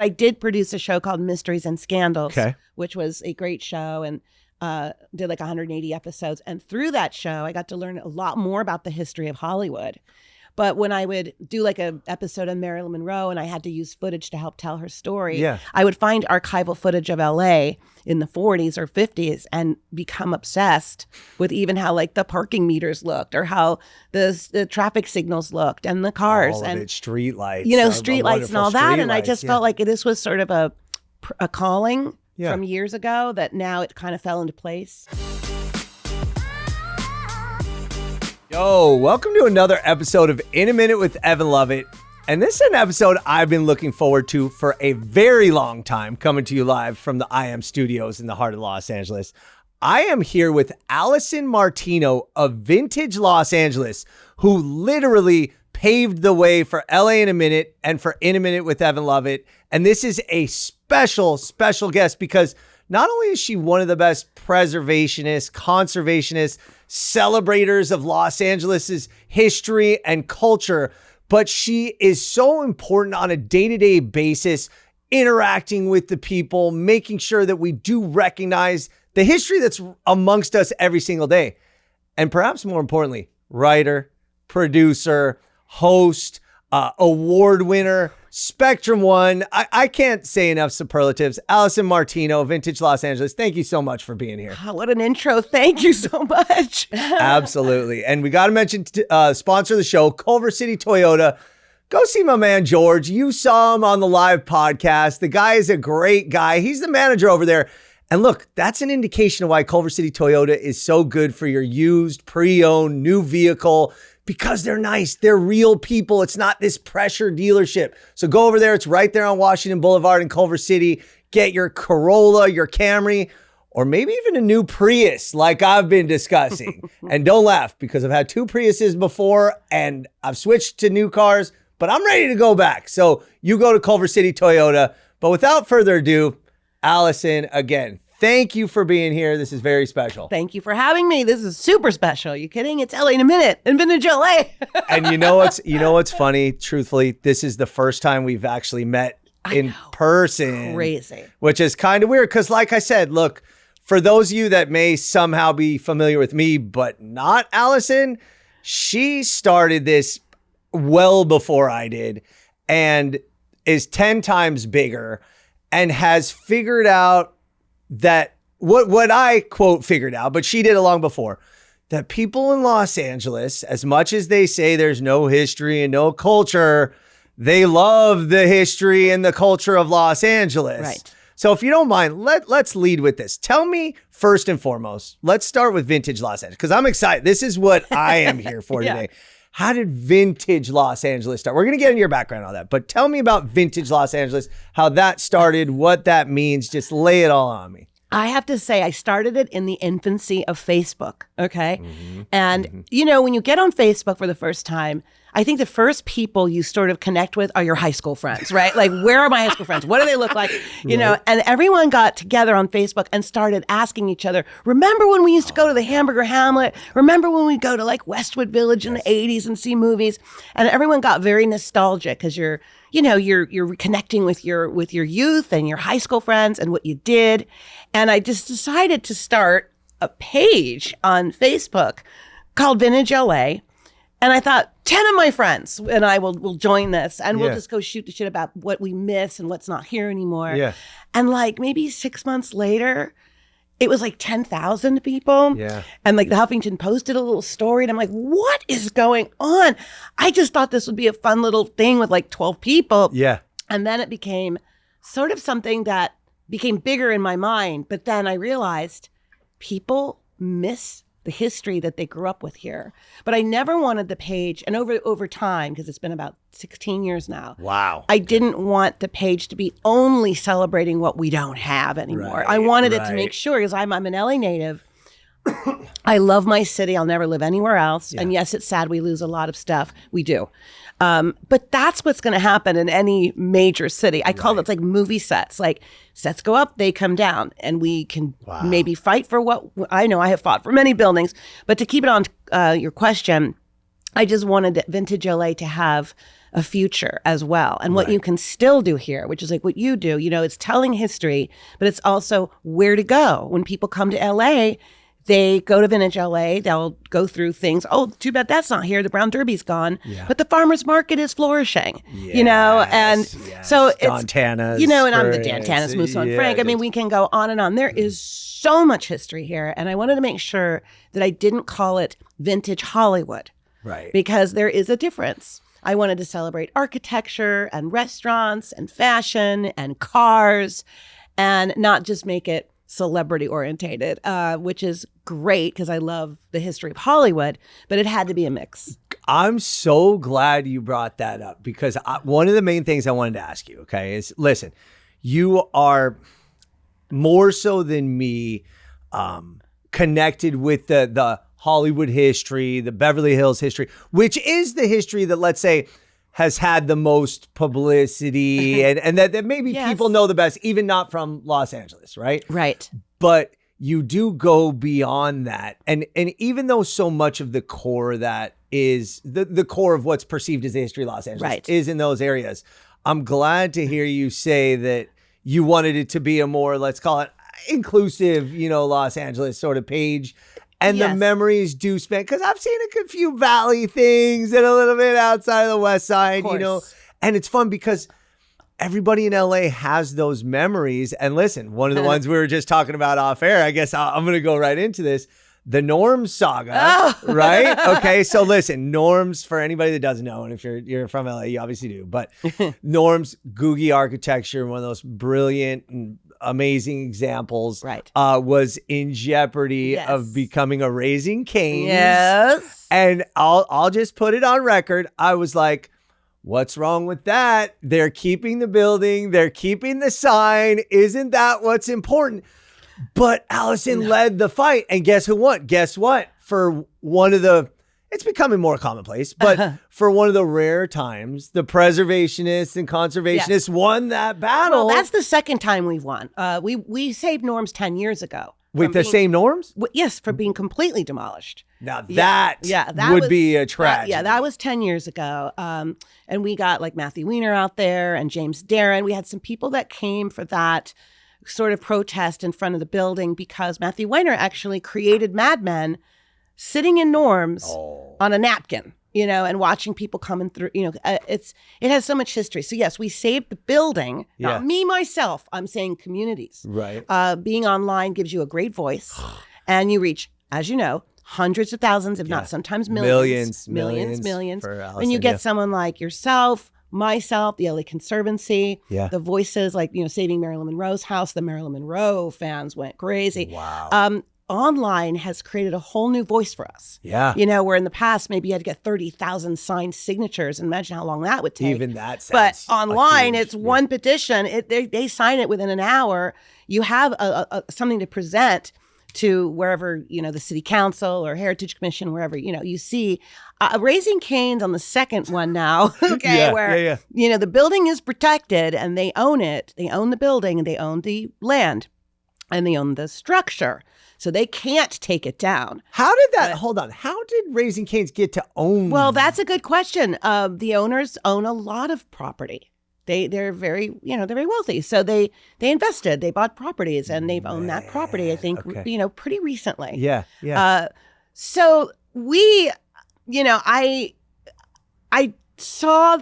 I did produce a show called Mysteries and Scandals, which was a great show, and did like 180 episodes. And through that show, I got to learn a lot more about the history of Hollywood. But when I would do like an episode on Marilyn Monroe and I had to use footage to help tell her story, I would find archival footage of LA in the 40s or 50s and become obsessed with even how like the parking meters looked or how the traffic signals looked and the cars. All and of it, street lights. Street lights and all that. And I just felt like this was sort of a calling from years ago that now it kind of fell into place. Yo, welcome to another episode of In a Minute with Evan Lovett. And this is an episode I've been looking forward to for a very long time, coming to you live from the IM studios in the heart of Los Angeles. I am here with Alison Martino of Vintage Los Angeles, who literally paved the way for LA in a Minute and for In a Minute with Evan Lovett. And this is a special, special guest because not only is she one of the best preservationists, conservationists, celebrators of Los Angeles's history and culture, but she is so important on a day-to-day basis, interacting with the people, making sure that we do recognize the history that's amongst us every single day. And perhaps more importantly, writer, producer, host, award winner, Spectrum One. I can't say enough superlatives. Alison Martino, Vintage Los Angeles. Thank you so much for being here. Oh, what an intro. Thank you so much. Absolutely. And we got to mention, sponsor of the show, Culver City Toyota. Go see my man, George. You saw him on the live podcast. The guy is a great guy. He's the manager over there. And look, that's an indication of why Culver City Toyota is so good for your used, pre-owned, new vehicle, because they're nice. They're real people. It's not this pressure dealership. So go over there. It's right there on Washington Boulevard in Culver City. Get your Corolla, your Camry, or maybe even a new Prius like I've been discussing. And don't laugh because I've had two Priuses before and I've switched to new cars, but I'm ready to go back. So you go to Culver City Toyota. But without further ado, Alison, again, thank you for being here. This is very special. Thank you for having me. This is super special. You kidding? It's LA in a Minute in Vintage LA. And you know what's funny? Truthfully, this is the first time we've actually met in person. Crazy. Which is kind of weird because like I said, look, for those of you that may somehow be familiar with me, but not Alison, she started this well before I did and is 10 times bigger and has figured out that what I quote figured out, but she did it long before, that people in Los Angeles, as much as they say there's no history and no culture, they love the history and the culture of Los Angeles. Right. So if you don't mind, let's lead with this. Tell me first and foremost, let's start with Vintage Los Angeles because I'm excited. This is what I am here for today. How did Vintage Los Angeles start? We're going to get into your background on that, but tell me about Vintage Los Angeles, how that started, what that means. Just lay it all on me. I have to say, I started it in the infancy of Facebook, okay? And, you know, when you get on Facebook for the first time, I think the first people you sort of connect with are your high school friends, right? Like, where are my high school friends? What do they look like? You know, and everyone got together on Facebook and started asking each other, remember when we used to go to the Hamburger Hamlet? Remember when we go to like Westwood Village in the 80s and see movies? And everyone got very nostalgic because you're connecting with your youth and your high school friends and what you did. And I just decided to start a page on Facebook called Vintage LA. And I thought 10 of my friends and I will join this and we'll just go shoot the shit about what we miss and what's not here anymore. Yeah. And like maybe 6 months later, it was like 10,000 people. Yeah. And like the Huffington Post did a little story and I'm like, what is going on? I just thought this would be a fun little thing with like 12 people. Yeah. And then it became sort of something that became bigger in my mind. But then I realized people miss the history that they grew up with here. But I never wanted the page, and over time, because it's been about 16 years now. Wow. I didn't want the page to be only celebrating what we don't have anymore. I wanted it to make sure, because I'm an LA native. I love my city. I'll never live anywhere else. Yeah. And yes, it's sad we lose a lot of stuff. We do. But that's what's going to happen in any major city. I call it like movie sets. Like sets go up, they come down, and we can maybe fight for what I know. I have fought for many buildings, but to keep it on your question, I just wanted Vintage LA to have a future as well. And what you can still do here, which is like what you do, it's telling history, but it's also where to go. When people come to LA, they go to Vintage LA, they'll go through things. Oh, too bad that's not here. The Brown Derby's gone, but the farmer's market is flourishing, and so it's, Dantana's, and I'm the Dantana's, Musso and Frank. I mean, we can go on and on. There is so much history here. And I wanted to make sure that I didn't call it Vintage Hollywood. Right. Because there is a difference. I wanted to celebrate architecture and restaurants and fashion and cars and not just make it celebrity orientated, which is great because I love the history of Hollywood, but it had to be a mix. I'm so glad you brought that up because one of the main things I wanted to ask you, okay, is listen, you are more so than me connected with the Hollywood history, the Beverly Hills history, which is the history that, let's say, has had the most publicity and that maybe people know the best, even not from Los Angeles, right? Right. But you do go beyond that. And even though so much of the core that is the core of what's perceived as the history of Los Angeles is in those areas, I'm glad to hear you say that you wanted it to be a more, let's call it inclusive, Los Angeles sort of page. And the memories do span, because I've seen a few Valley things and a little bit outside of the West Side, and it's fun because everybody in LA has those memories. And listen, one of the ones we were just talking about off air, I guess I'm going to go right into this, the Norm Saga, right? Okay, so listen, Norm's, for anybody that doesn't know, and if you're from LA, you obviously do, but Norm's Googie architecture, one of those brilliant and amazing examples, was in jeopardy of becoming a Raising Cane's. Yes. And I'll just put it on record. I was like, what's wrong with that? They're keeping the building. They're keeping the sign. Isn't that what's important? But Alison led the fight. And guess who won? Guess what? For one of the, it's becoming more commonplace, but for one of the rare times, the preservationists and conservationists won that battle. Well, that's the second time we've won. We saved Norm's 10 years ago. With the same Norms? Yes, for being completely demolished. Now that would be a tragedy. That was 10 years ago. And we got like Matthew Weiner out there and James Darren. We had some people that came for that sort of protest in front of the building because Matthew Weiner actually created Mad Men sitting in Norm's on a napkin, and watching people coming through, it has so much history. So yes, we saved the building, not me, myself. I'm saying communities. Right. Being online gives you a great voice and you reach, as you know, hundreds of thousands, if not sometimes millions. And you get someone like yourself, myself, the LA Conservancy, the voices like, saving Marilyn Monroe's house. The Marilyn Monroe fans went crazy. Wow. Online has created a whole new voice for us. Yeah. Where in the past, maybe you had to get 30,000 signed signatures. And imagine how long that would take. Even that sounds But online, it's one petition. They sign it within an hour. You have something to present to wherever, the city council or heritage commission, wherever, you see Raising Cane's on the second one now. Where, the building is protected and they own it. They own the building and they own the land and they own the structure. So they can't take it down. How did that, hold on, how did Raising Cane's get to own? Well, that's a good question. The owners own a lot of property. They're very, they're very wealthy. So they invested, they bought properties and they've owned that property, I think, pretty recently. Yeah, yeah. So we, I saw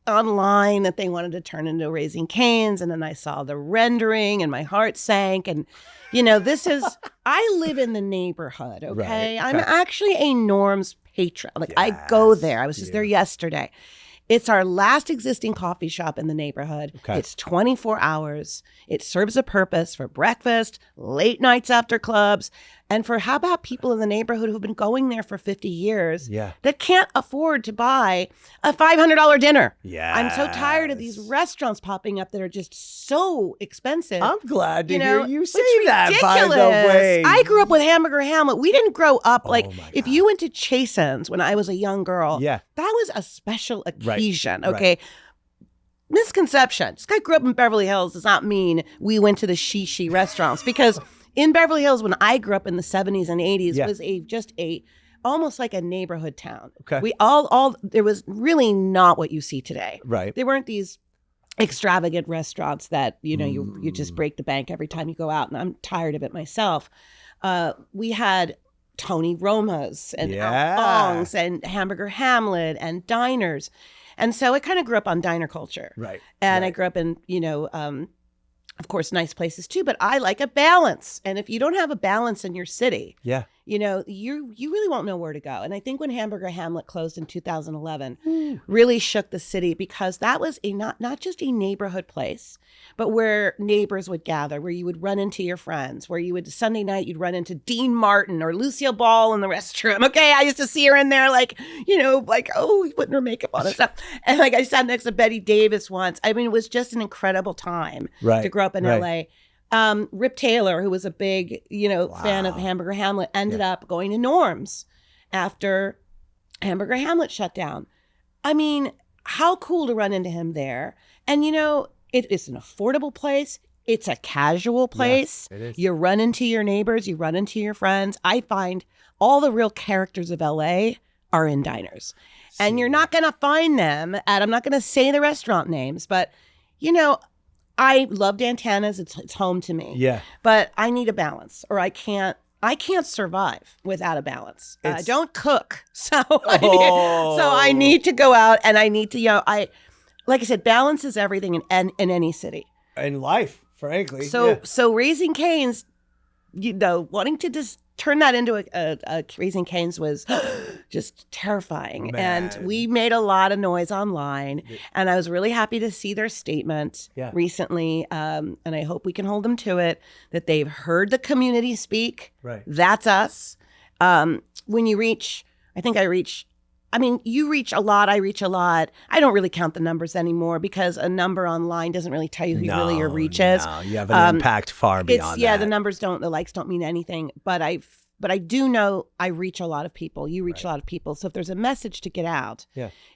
online that they wanted to turn into Raising Cane's and then I saw the rendering and my heart sank and this is, I live in the neighborhood, okay? I'm actually a Norm's patron. Like, I go there. I was just there yesterday. It's our last existing coffee shop in the neighborhood. Okay. It's 24 hours. It serves a purpose for breakfast, late nights after clubs, and for how about people in the neighborhood who've been going there for 50 years that can't afford to buy a $500 dinner. Yeah, I'm so tired of these restaurants popping up that are just so expensive. I'm glad to hear you say that, by the way. I grew up with Hamburger Hamlet. We didn't grow up if you went to Chasen's when I was a young girl, that was a special occasion, okay? Right. Misconception. This guy grew up in Beverly Hills does not mean we went to the shishi restaurants because in Beverly Hills when I grew up in the 70s and 80s was just a almost like a neighborhood town. Okay. We all there was really not what you see today. Right. There weren't these extravagant restaurants that, you just break the bank every time you go out. And I'm tired of it myself. We had Tony Roma's and Alphonse and Hamburger Hamlet and diners. And so I kind of grew up on diner culture. Right. And I grew up in, of course, nice places too, but I like a balance. And if you don't have a balance in your city, you really won't know where to go. And I think when Hamburger Hamlet closed in 2011, really shook the city because that was not just a neighborhood place, but where neighbors would gather, where you would run into your friends, where you would Sunday night, you'd run into Dean Martin or Lucille Ball in the restroom. Okay, I used to see her in there putting her makeup on and stuff. And I sat next to Betty Davis once. I mean, it was just an incredible time to grow up in LA. Rip Taylor, who was a big, fan of Hamburger Hamlet, ended up going to Norm's after Hamburger Hamlet shut down. I mean, how cool to run into him there. And, it's an affordable place. It's a casual place. Yeah, it is. You run into your neighbors. You run into your friends. I find all the real characters of LA are in diners. And you're not going to find them I'm not going to say the restaurant names, but, I love Dantana's. It's home to me. Yeah. But I need a balance, or I can't survive without a balance. I don't cook. So I need to go out, and I need to, like I said, balance is everything in any city. In life, frankly. So Raising Cane's, wanting to just turn that into a Raising Cane's was just terrifying. Man. And we made a lot of noise online. And I was really happy to see their statement recently. And I hope we can hold them to it, that they've heard the community speak. Right. That's us. When you reach, you reach a lot. I reach a lot. I don't really count the numbers anymore because a number online doesn't really tell you who really your reach is. No, you have an impact far beyond that. The likes don't mean anything. But I do know I reach a lot of people. You reach a lot of people. So if there's a message to get out,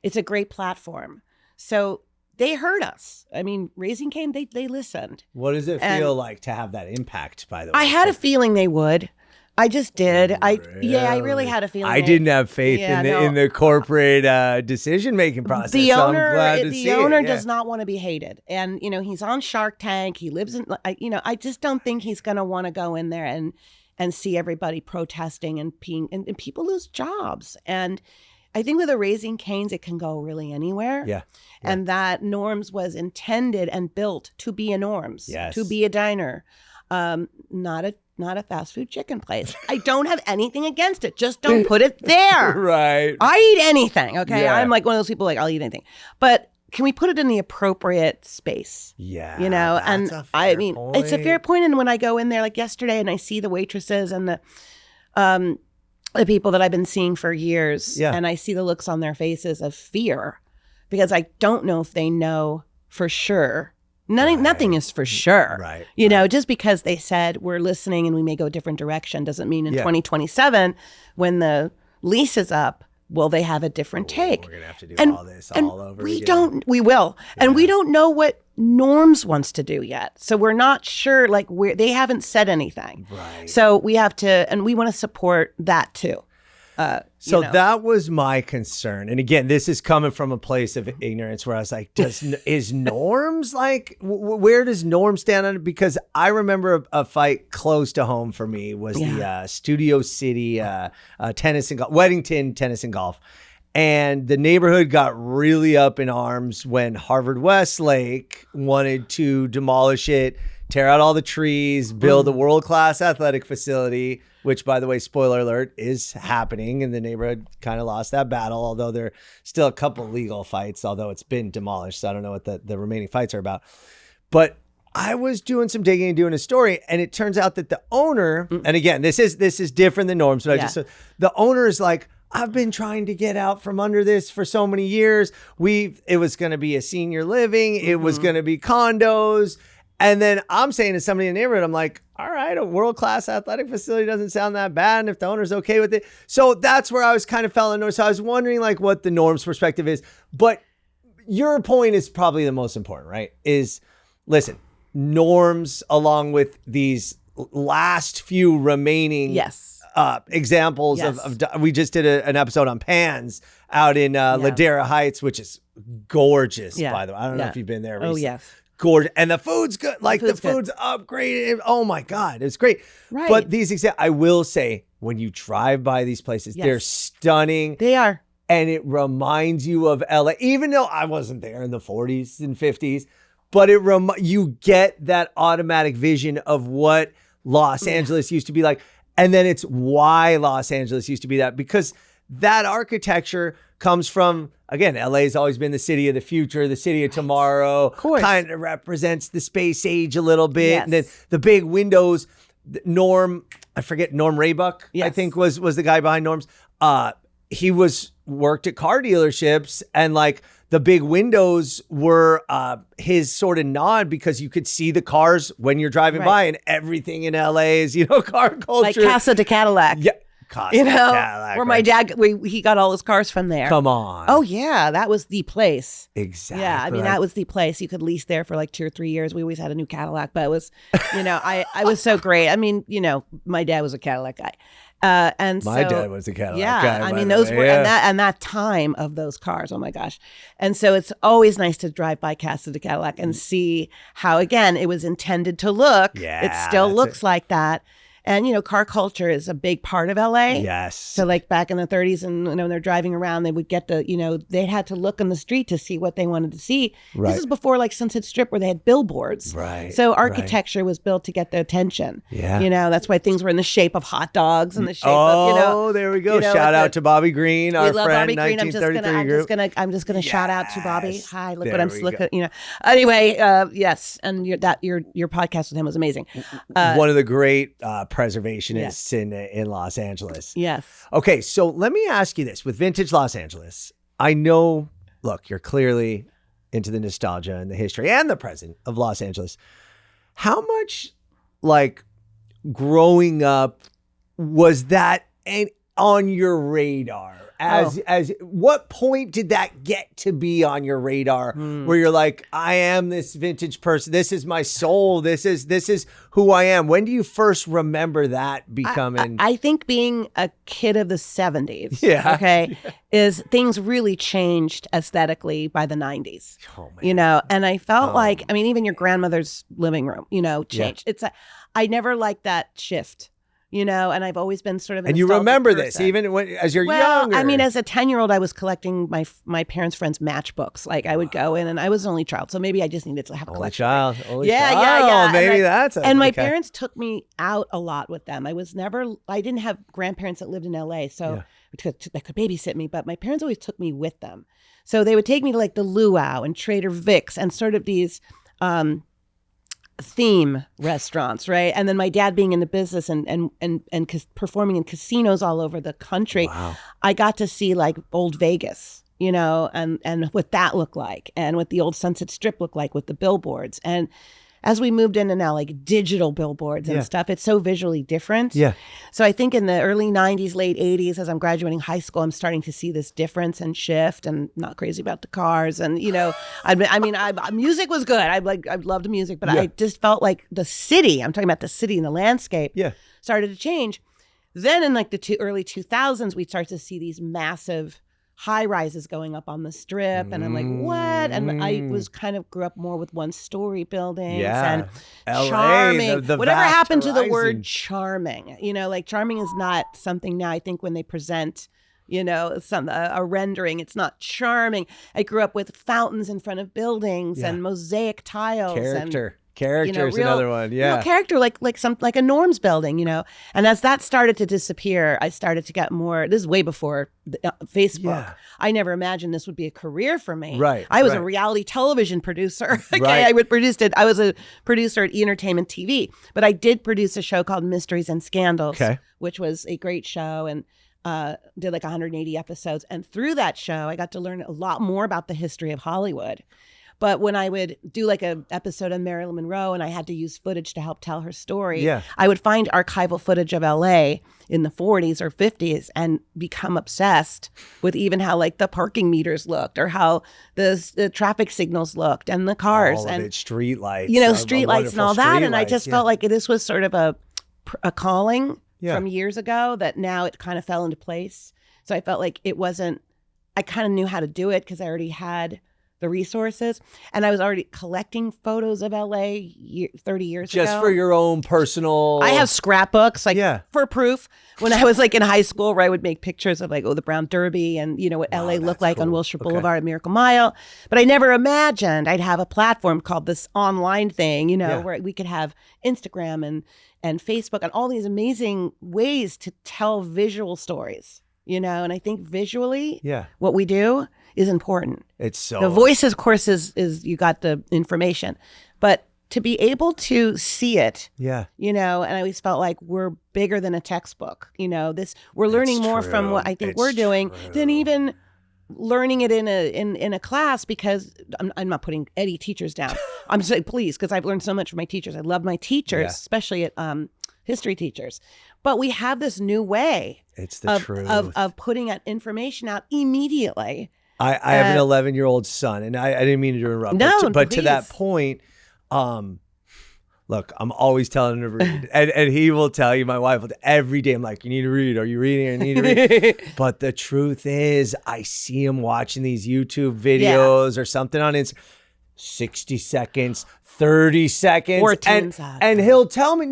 it's a great platform. So they heard us. I mean, Raising Cane, they listened. What does it feel like to have that impact, by the way? I had a feeling they would. I just did. Really? I really had a feeling. I didn't have faith in the corporate decision-making process. The owner, so I'm glad to see it. does not want to be hated. And, he's on Shark Tank. He lives in, I just don't think he's going to want to go in there and see everybody protesting and peeing, and people lose jobs. And I think with the Raising Cane's, it can go really anywhere. Yeah. And that Norm's was intended and built to be a Norm's, to be a diner, not a fast food chicken place. I don't have anything against it. Just don't put it there. Right. I eat anything. Okay. Yeah. I'm like one of those people I'll eat anything. But can we put it in the appropriate space? Yeah. And it's a fair point. And when I go in there like yesterday and I see the waitresses and the people that I've been seeing for years, and I see the looks on their faces of fear because I don't know if they know for sure. Nothing is for sure. Right. Just because they said we're listening and we may go a different direction doesn't mean in 2027, when the lease is up, will they have a different take? We're going to have to do all this all over again. We will. Yeah. And we don't know what Norm's wants to do yet. So we're not sure, they haven't said anything. Right. So we have to, and we want to support that too. That was my concern. And again, this is coming from a place of ignorance where I was like, is Norm's where does Norm stand on it? Because I remember a fight close to home for me was the Studio City tennis and golf, Weddington Tennis and Golf. And the neighborhood got really up in arms when Harvard Westlake wanted to demolish it, tear out all the trees, build a world-class athletic facility, which, by the way, spoiler alert, is happening. And the neighborhood kind of lost that battle, although there are still a couple legal fights, although it's been demolished. So I don't know what the remaining fights are about. But I was doing some digging and doing a story, and it turns out that the owner, and again, this is different than Norm's, but the owner is like, I've been trying to get out from under this for so many years. It was going to be a senior living. It was going to be condos. And then I'm saying to somebody in the neighborhood, I'm like, all right, a world-class athletic facility doesn't sound that bad. And if the owner's okay with it. So that's where I was kind of fell in. So I was wondering what the Norm's perspective is. But your point is probably the most important, right? Listen, Norm's, along with these last few remaining examples Yes. of we just did an episode on pans out in Ladera Heights, which is gorgeous, by the way. I don't know if you've been there recently. Oh, yes. Gorgeous. And the food's good. Like the food's good. upgraded. Oh my God. It's great. Right. But I will say, when you drive by these places, they're stunning. They are. And it reminds you of LA, even though I wasn't there in the 40s and 50s, but you get that automatic vision of what Los Angeles used to be like. And then it's why Los Angeles used to be that, because that architecture comes from, again, LA's always been the city of the future, the city of tomorrow. Of course. Kind of represents the space age a little bit. Yes. And then the big windows, Norm Raybuck, I think was the guy behind Norm's. He worked at car dealerships, and like the big windows were his sort of nod, because you could see the cars when you're driving by, and everything in LA is, car culture. Like Casa de Cadillac. Yeah. Cadillac, where my dad, he got all his cars from there. Come on. Oh, yeah. That was the place. Exactly. Yeah. I mean, that was the place. You could lease there for like 2 or 3 years. We always had a new Cadillac, but it was, I was so great. I mean, my dad was a Cadillac guy. And my so, dad was a Cadillac guy. I mean, those were, and that time of those cars, oh my gosh. And so it's always nice to drive by Casa de Cadillac and see how, again, it was intended to look. Yeah, it still looks like that. And, car culture is a big part of LA. Yes. So like back in the 30s, and when they're driving around, they would get they had to look on the street to see what they wanted to see. Right. This is before like Sunset Strip, where they had billboards. Right. So architecture was built to get the attention. Yeah. That's why things were in the shape of hot dogs and the shape of, Oh, there we go. Shout out to Bobby Green, our friend, Bobby Green. 1933 group. I'm just gonna shout out to Bobby. Hi, look what I'm looking. Anyway, yes, and your podcast with him was amazing. One of the great preservationists in Los Angeles. Yes. Okay, so let me ask you this. With vintage Los Angeles, I know, look, you're clearly into the nostalgia and the history and the present of Los Angeles. How much, like, growing up was that on your radar? As what point did that get to be on your radar where you're like, I am this vintage person. This is my soul. This is who I am. When do you first remember that becoming? I think being a kid of the 70s. Yeah. Okay. Is things really changed aesthetically by the 90s. Oh, man. And I felt like, I mean, even your grandmother's living room, changed. Yeah. I never liked that shift. And I've always been sort of a and you remember this person. even as you're younger. I mean, as a 10-year-old, I was collecting my parents' friends' matchbooks. Like I would go in, and I was an only child, so maybe I just needed to have a collection. Only child. Yeah. Maybe that's and my parents took me out a lot with them. I didn't have grandparents that lived in LA, so that could babysit me. But my parents always took me with them, so they would take me to like the Luau and Trader Vic's and sort of these theme restaurants, right? And then my dad being in the business and performing in casinos all over the country, I got to see like old Vegas, and what that looked like, and what the old Sunset Strip looked like with the billboards. And as we moved into now like digital billboards and stuff, it's so visually different. Yeah. So I think in the early 90s, late 80s, as I'm graduating high school, I'm starting to see this difference and shift, and not crazy about the cars. And, music was good. I loved music, but I just felt like the city, I'm talking about the city and the landscape, started to change. Then in like the early 2000s, we start to see these massive high rises going up on the Strip, and I'm like, what? And I grew up more with one-story buildings and LA, charming. the Whatever vast happened to the horizon. word charming? Like charming is not something now. I think when they present, a rendering, it's not charming. I grew up with fountains in front of buildings and mosaic tiles. Character is another one. Real character, like a Norm's building, And as that started to disappear, I started to get more. This is way before Facebook. Yeah. I never imagined this would be a career for me. Right. I was a reality television producer. Okay, right. I was a producer at Entertainment TV, but I did produce a show called Mysteries and Scandals, which was a great show, and did like 180 episodes. And through that show, I got to learn a lot more about the history of Hollywood. But when I would do like an episode on Marilyn Monroe and I had to use footage to help tell her story, I would find archival footage of LA in the 40s or 50s and become obsessed with even how like the parking meters looked, or how the traffic signals looked, and the cars, and street lights, street lights and all that. And I just felt like this was sort of a calling from years ago that now it kind of fell into place. So I felt like I kind of knew how to do it because I already had the resources, and I was already collecting photos of LA 30 years ago. Just for your own personal... I have scrapbooks, for proof. When I was in high school, where I would make pictures of the Brown Derby and what LA looked like on Wilshire Boulevard at Miracle Mile. But I never imagined I'd have a platform called this online thing, where we could have Instagram and Facebook and all these amazing ways to tell visual stories, and I think visually, what we do is important. It's so... The voices, of course, is you got the information, but to be able to see it, and I always felt like we're bigger than a textbook. We're learning more from what I think we're doing than even learning it in a class, because I'm not putting any teachers down. I'm saying please, because I've learned so much from my teachers. I love my teachers, especially at history teachers. But we have this new way of putting that information out immediately. I have an 11-year-old son, and I didn't mean to interrupt. No, but to that point, look, I'm always telling him to read, and he will tell you, my wife will, every day, I'm like, you need to read. Are you reading? I need to read. But the truth is, I see him watching these YouTube videos or something on Instagram. 60 seconds, 30 seconds. Or and he'll tell me,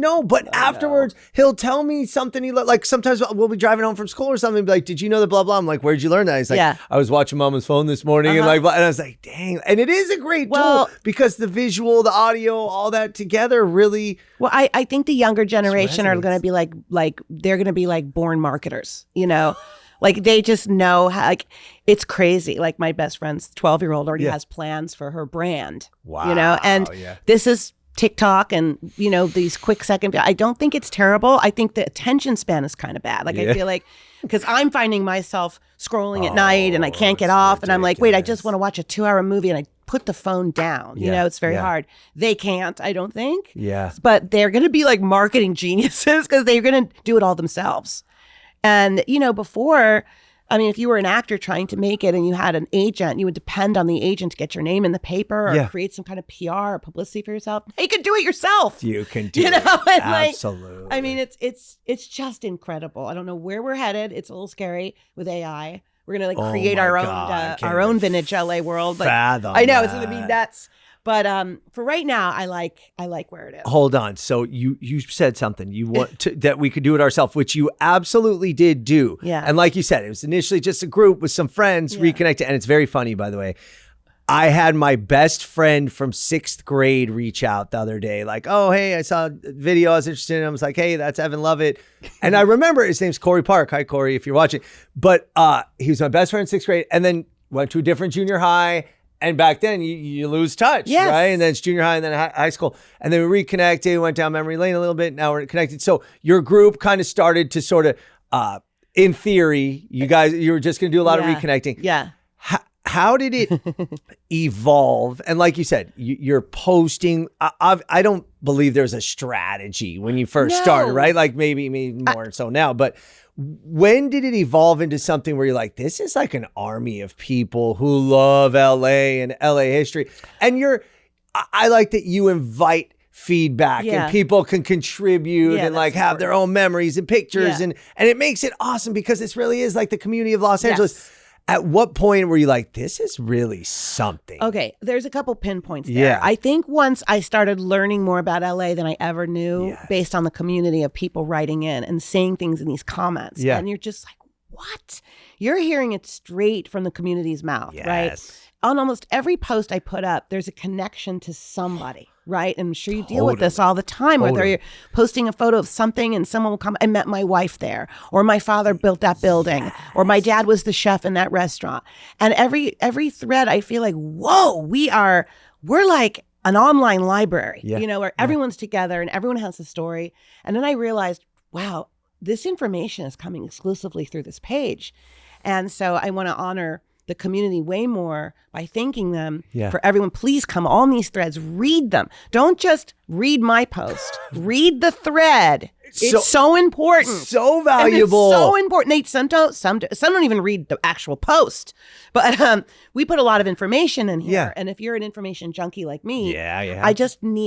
afterwards, he'll tell me something like sometimes we'll be driving home from school or something and be like, did you know that blah, blah? I'm like, where'd you learn that? He's like, I was watching Mama's phone this morning and I was like, dang. And it is a great tool because the visual, the audio, all that together really. Well, I think the younger generation are going to be like they're going to be like born marketers, they just know how, it's crazy. Like my best friend's 12-year-old already has plans for her brand. Wow. And this is TikTok and, these quick second. I don't think it's terrible. I think the attention span is kind of bad. I feel like, because I'm finding myself scrolling at night and I can't get off. And I'm like, wait, I just want to watch a 2-hour movie, and I put the phone down. It's very hard. They can't, I don't think. Yeah. But they're going to be like marketing geniuses because they're going to do it all themselves. And, before, if you were an actor trying to make it and you had an agent, you would depend on the agent to get your name in the paper or create some kind of PR or publicity for yourself. You can do it yourself. You can do it. Absolutely. It's just incredible. I don't know where we're headed. It's a little scary with AI. We're going to create our own vintage LA world. I know it's going to be nuts. But for right now, I like where it is. Hold on. So you said something you want that we could do it ourselves, which you absolutely did do. Yeah. And like you said, it was initially just a group with some friends reconnected. And it's very funny, by the way. I had my best friend from 6th grade reach out the other day, like, oh, hey, I saw a video I was interested in. I was like, hey, that's Evan Lovett. And I remember his name's Corey Park. Hi, Corey, if you're watching. But he was my best friend in 6th grade and then went to a different junior high. And back then, you lose touch, right? And then it's junior high and then high school. And then we reconnected, went down memory lane a little bit. Now we're connected. So your group kind of started to sort of, in theory, you were just going to do a lot of reconnecting. Yeah. How did it evolve? And like you said, you're posting. I don't believe there's a strategy when you first started, right? Like maybe more so now. But when did it evolve into something where you're like, this is like an army of people who love LA and LA history? And I like that you invite feedback and people can contribute and like have their own memories and pictures. And it makes it awesome because this really is like the community of Los Angeles. At what point were you like, this is really something? Okay, there's a couple pinpoints there. Yeah. I think once I started learning more about LA than I ever knew based on the community of people writing in and saying things in these comments. Yeah. And you're just like, what? You're hearing it straight from the community's mouth, right? On almost every post I put up, there's a connection to somebody, right? And I'm sure you deal with this all the time, whether you're posting a photo of something and someone will come, I met my wife there, or my father built that building, or my dad was the chef in that restaurant. And every thread, I feel like, whoa, we're like an online library, where everyone's together and everyone has a story. And then I realized, wow, this information is coming exclusively through this page. And so I want to honor the community way more by thanking them for everyone. Please come on these threads, read them. Don't just read my post, read the thread. It's so important. So valuable. And it's so important. Some don't even read the actual post. But we put a lot of information in here. Yeah. And if you're an information junkie like me, yeah.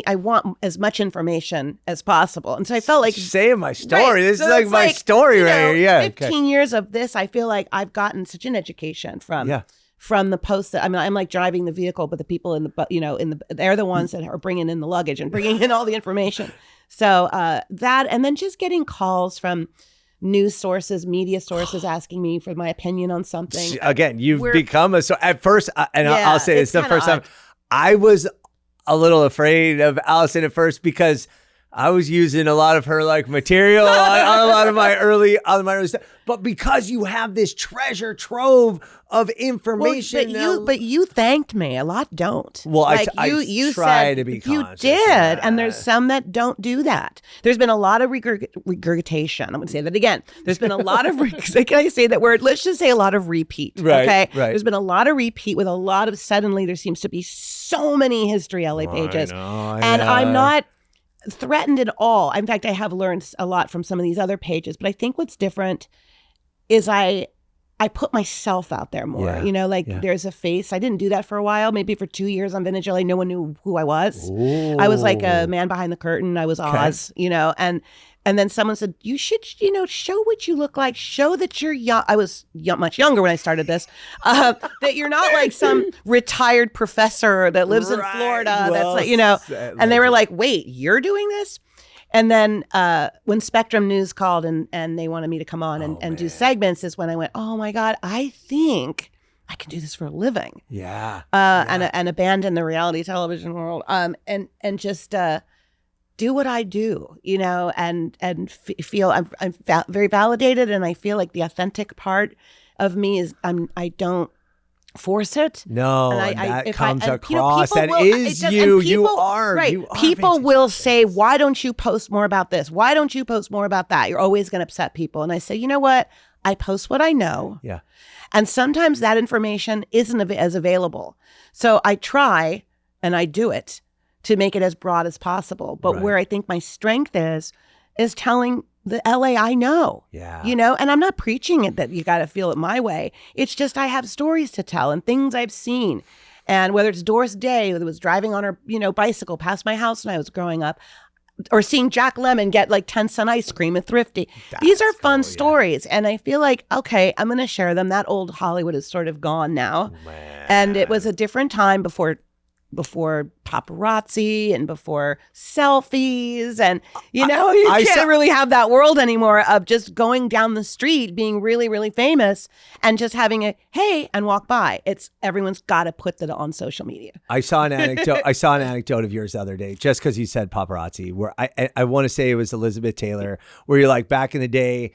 I want as much information as possible. And so I felt like saying my story. Right. This So is like it's my story right here. Yeah. 15 years of this, I feel like I've gotten such an education from the post that I'm like driving the vehicle, but the people they're the ones that are bringing in the luggage and bringing in all the information. So that, and then just getting calls from news sources, media sources asking me for my opinion on something. Again, become at first, I'll say it's the first time I was a little afraid of Alison at first because I was using a lot of her like material on a lot of my early stuff. But because you have this treasure trove of information, but you thanked me. A lot don't. Well, like you try to be conscious. You did, and there's some that don't do that. There's been a lot of regurgitation. I'm going to say that again. There's been a lot of can I say that word? Let's just say a lot of repeat. Right. Okay. Right. There's been a lot of repeat with a lot of suddenly there seems to be so many History LA pages, and I'm not threatened at all. In fact, I have learned a lot from some of these other pages, but I think what's different is I put myself out there more. There's a face. I didn't do that for a while. Maybe for 2 years on Vintage LA, no one knew who I was. Ooh. I was like a man behind the curtain. I was Oz, and then someone said, you should, show what you look like. Show that you're young. I was much younger when I started this. That you're not like some retired professor that lives in Florida. Well, that's like, and they were like, wait, you're doing this? And then when Spectrum News called and they wanted me to come on and do segments is when I went, oh my God, I think I can do this for a living. Yeah. And abandon the reality television world. And just do what I do, and feel I'm very validated. And I feel like the authentic part of me is I don't force it. No, and that comes across. That will, is you. You are. Right. You are people will say, why don't you post more about this? Why don't you post more about that? You're always going to upset people. And I say, you know what? I post what I know. Yeah. And sometimes that information isn't as available. So I try and I do it to make it as broad as possible. But where I think my strength is telling the LA I know. Yeah. And I'm not preaching it that you got to feel it my way. It's just I have stories to tell and things I've seen. And whether it's Doris Day, that was driving on her, bicycle past my house when I was growing up, or seeing Jack Lemmon get like 10-cent ice cream at Thrifty. These are fun stories. And I feel like, okay, I'm going to share them. That old Hollywood is sort of gone now. Man. And it was a different time before paparazzi and before selfies, and you can't really have that world anymore of just going down the street being really, really famous and just having a hey and walk by. It's everyone's got to put that on social media. I saw an anecdote of yours the other day, just because you said paparazzi, where I want to say it was Elizabeth Taylor, where you're like, back in the day,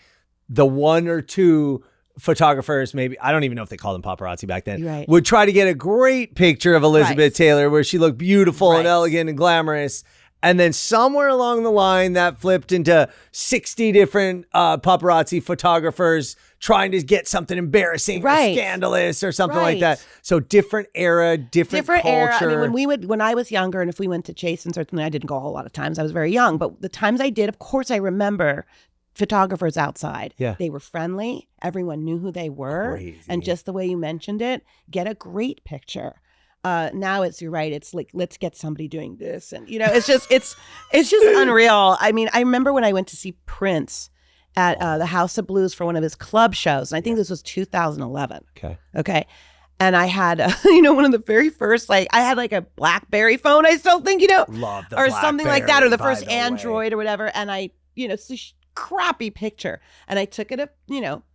the one or two photographers, maybe, I don't even know if they called them paparazzi back then, would try to get a great picture of Elizabeth Taylor where she looked beautiful and elegant and glamorous. And then somewhere along the line that flipped into 60 different paparazzi photographers trying to get something embarrassing or scandalous or something like that. So different era, different culture. Era. I mean, when I was younger, and if we went to Jason's or something, I didn't go a whole lot of times. I was very young, but the times I did, of course, I remember photographers outside. Yeah. They were friendly. Everyone knew who they were. Crazy. And just the way you mentioned it, get a great picture. Now you're right. It's like, let's get somebody doing this. And, it's just unreal. I mean, I remember when I went to see Prince at the House of Blues for one of his club shows. And I think this was 2011. Okay. And I had, one of the very first, I had like a BlackBerry phone, I still think, Love the or something like that, or the first the Android or whatever. And I, it's crappy picture. And I took it up,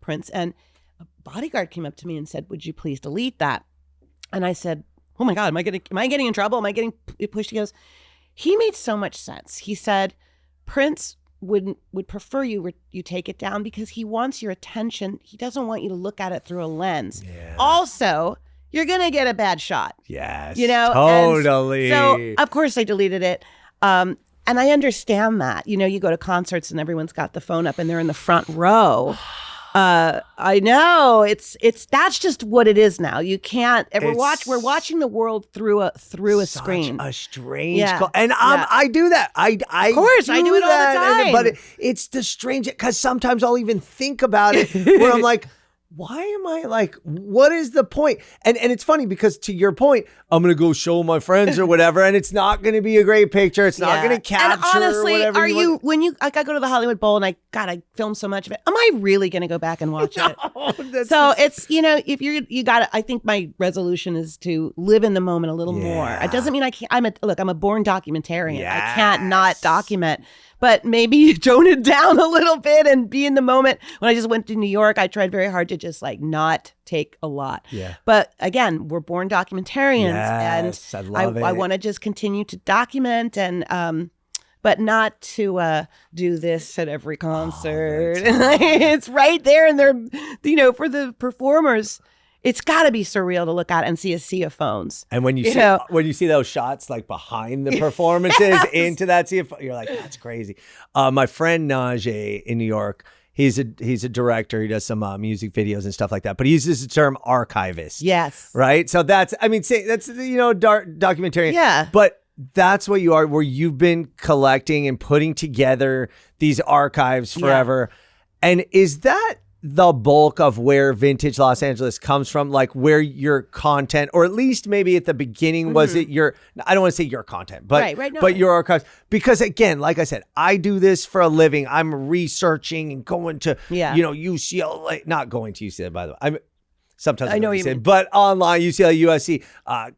Prince, and a bodyguard came up to me and said, would you please delete that? And I said, oh my God, am I getting in trouble? Am I getting pushed? He goes, he made so much sense. He said, Prince would prefer you take it down because he wants your attention. He doesn't want you to look at it through a lens. Yeah. Also, you're going to get a bad shot. Yes. Totally. So of course I deleted it. And I understand that, you go to concerts and everyone's got the phone up and they're in the front row. I know that's just what it is now. You can't. We're watching the world through a screen. A strange, and I do that. Of course, I do it all the time. But it's the strange because sometimes I'll even think about it where I'm like, why am I like, what is the point? And it's funny because to your point, I'm going to go show my friends or whatever, and it's not going to be a great picture. It's not going to capture. And honestly, whatever when you like, I go to the Hollywood Bowl and I film so much of it. Am I really going to go back and watch it? So it's, if you got it, I think my resolution is to live in the moment a little more. It doesn't mean I can't. I'm a born documentarian. Yes. I can't not document. But maybe tone it down a little bit and be in the moment. When I just went to New York, I tried very hard to just like not take a lot. Yeah. But again, we're born documentarians, and I want to just continue to document and but not to do this at every concert. It's right there, and they're for the performers. It's got to be surreal to look at and see a sea of phones. And when you see those shots like behind the performances into that sea of phones, you're like, that's crazy. My friend Najee in New York, he's a director. He does some music videos and stuff like that. But he uses the term archivist. Yes. Right? So that's documentarian. Yeah. But that's what you are, where you've been collecting and putting together these archives forever. Yeah. And is that the bulk of where vintage Los Angeles comes from, like where your content, or at least maybe at the beginning, was it your, I don't want to say your content, but your archives? Because again, like I said, I do this for a living. I'm researching and going to, UCLA, not going to UCLA, by the way. Sometimes I know you mean, but online, UCLA, USC,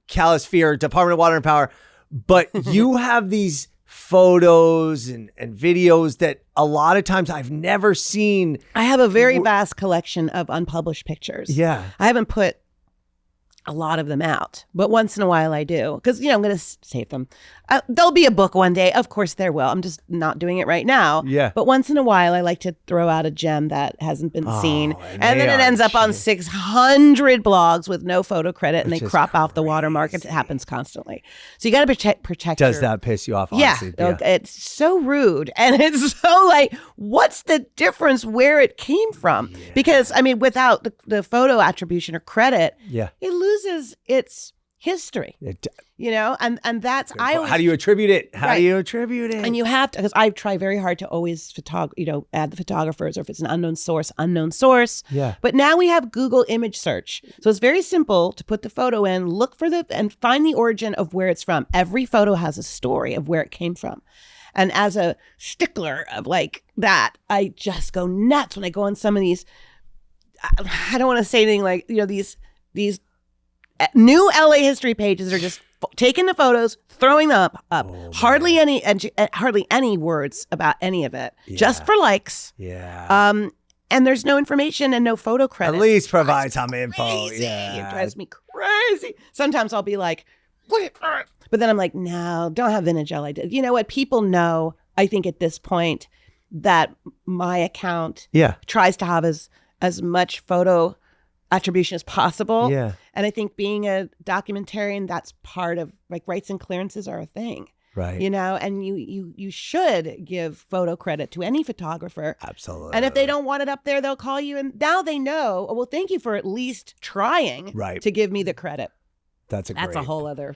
Calisphere, Department of Water and Power. But you have these photos and videos that a lot of times I've never seen. I have a very vast collection of unpublished pictures. Yeah. I haven't put a lot of them out, but once in a while I do, because I'm going to save them. There'll be a book one day. Of course there will. I'm just not doing it right now. Yeah. But once in a while I like to throw out a gem that hasn't been seen, and then it ends up on 600 blogs with no photo credit, and they crop out the watermark. It happens constantly. So you got to protect. Does that piss you off? Honestly? Yeah. It's so rude, and it's so like, what's the difference where it came from? Yeah. Because without the photo attribution or credit, it loses its history, and that's, how do you attribute it? How do you attribute it? And you have to, because I try very hard to always add the photographers, or if it's an unknown source. Yeah. But now we have Google image search. So it's very simple to put the photo in, look for and find the origin of where it's from. Every photo has a story of where it came from. And as a stickler of like that, I just go nuts when I go on some of these, I don't want to say anything like, these new LA history pages are just taking the photos, throwing them up. Hardly any words about any of it, just for likes. Yeah. And there's no information and no photo credit. At least provide some info. Yeah. It drives me crazy. Sometimes I'll be like, but then I'm like, no, don't have vintage LA. You know what? People know, I think at this point, that my account tries to have as much photo attribution as possible. Yeah. And I think being a documentarian, that's part of, like, rights and clearances are a thing. Right. And you should give photo credit to any photographer. Absolutely. And if they don't want it up there, they'll call you, and now they know, well, thank you for at least trying to give me the credit. That's a whole other.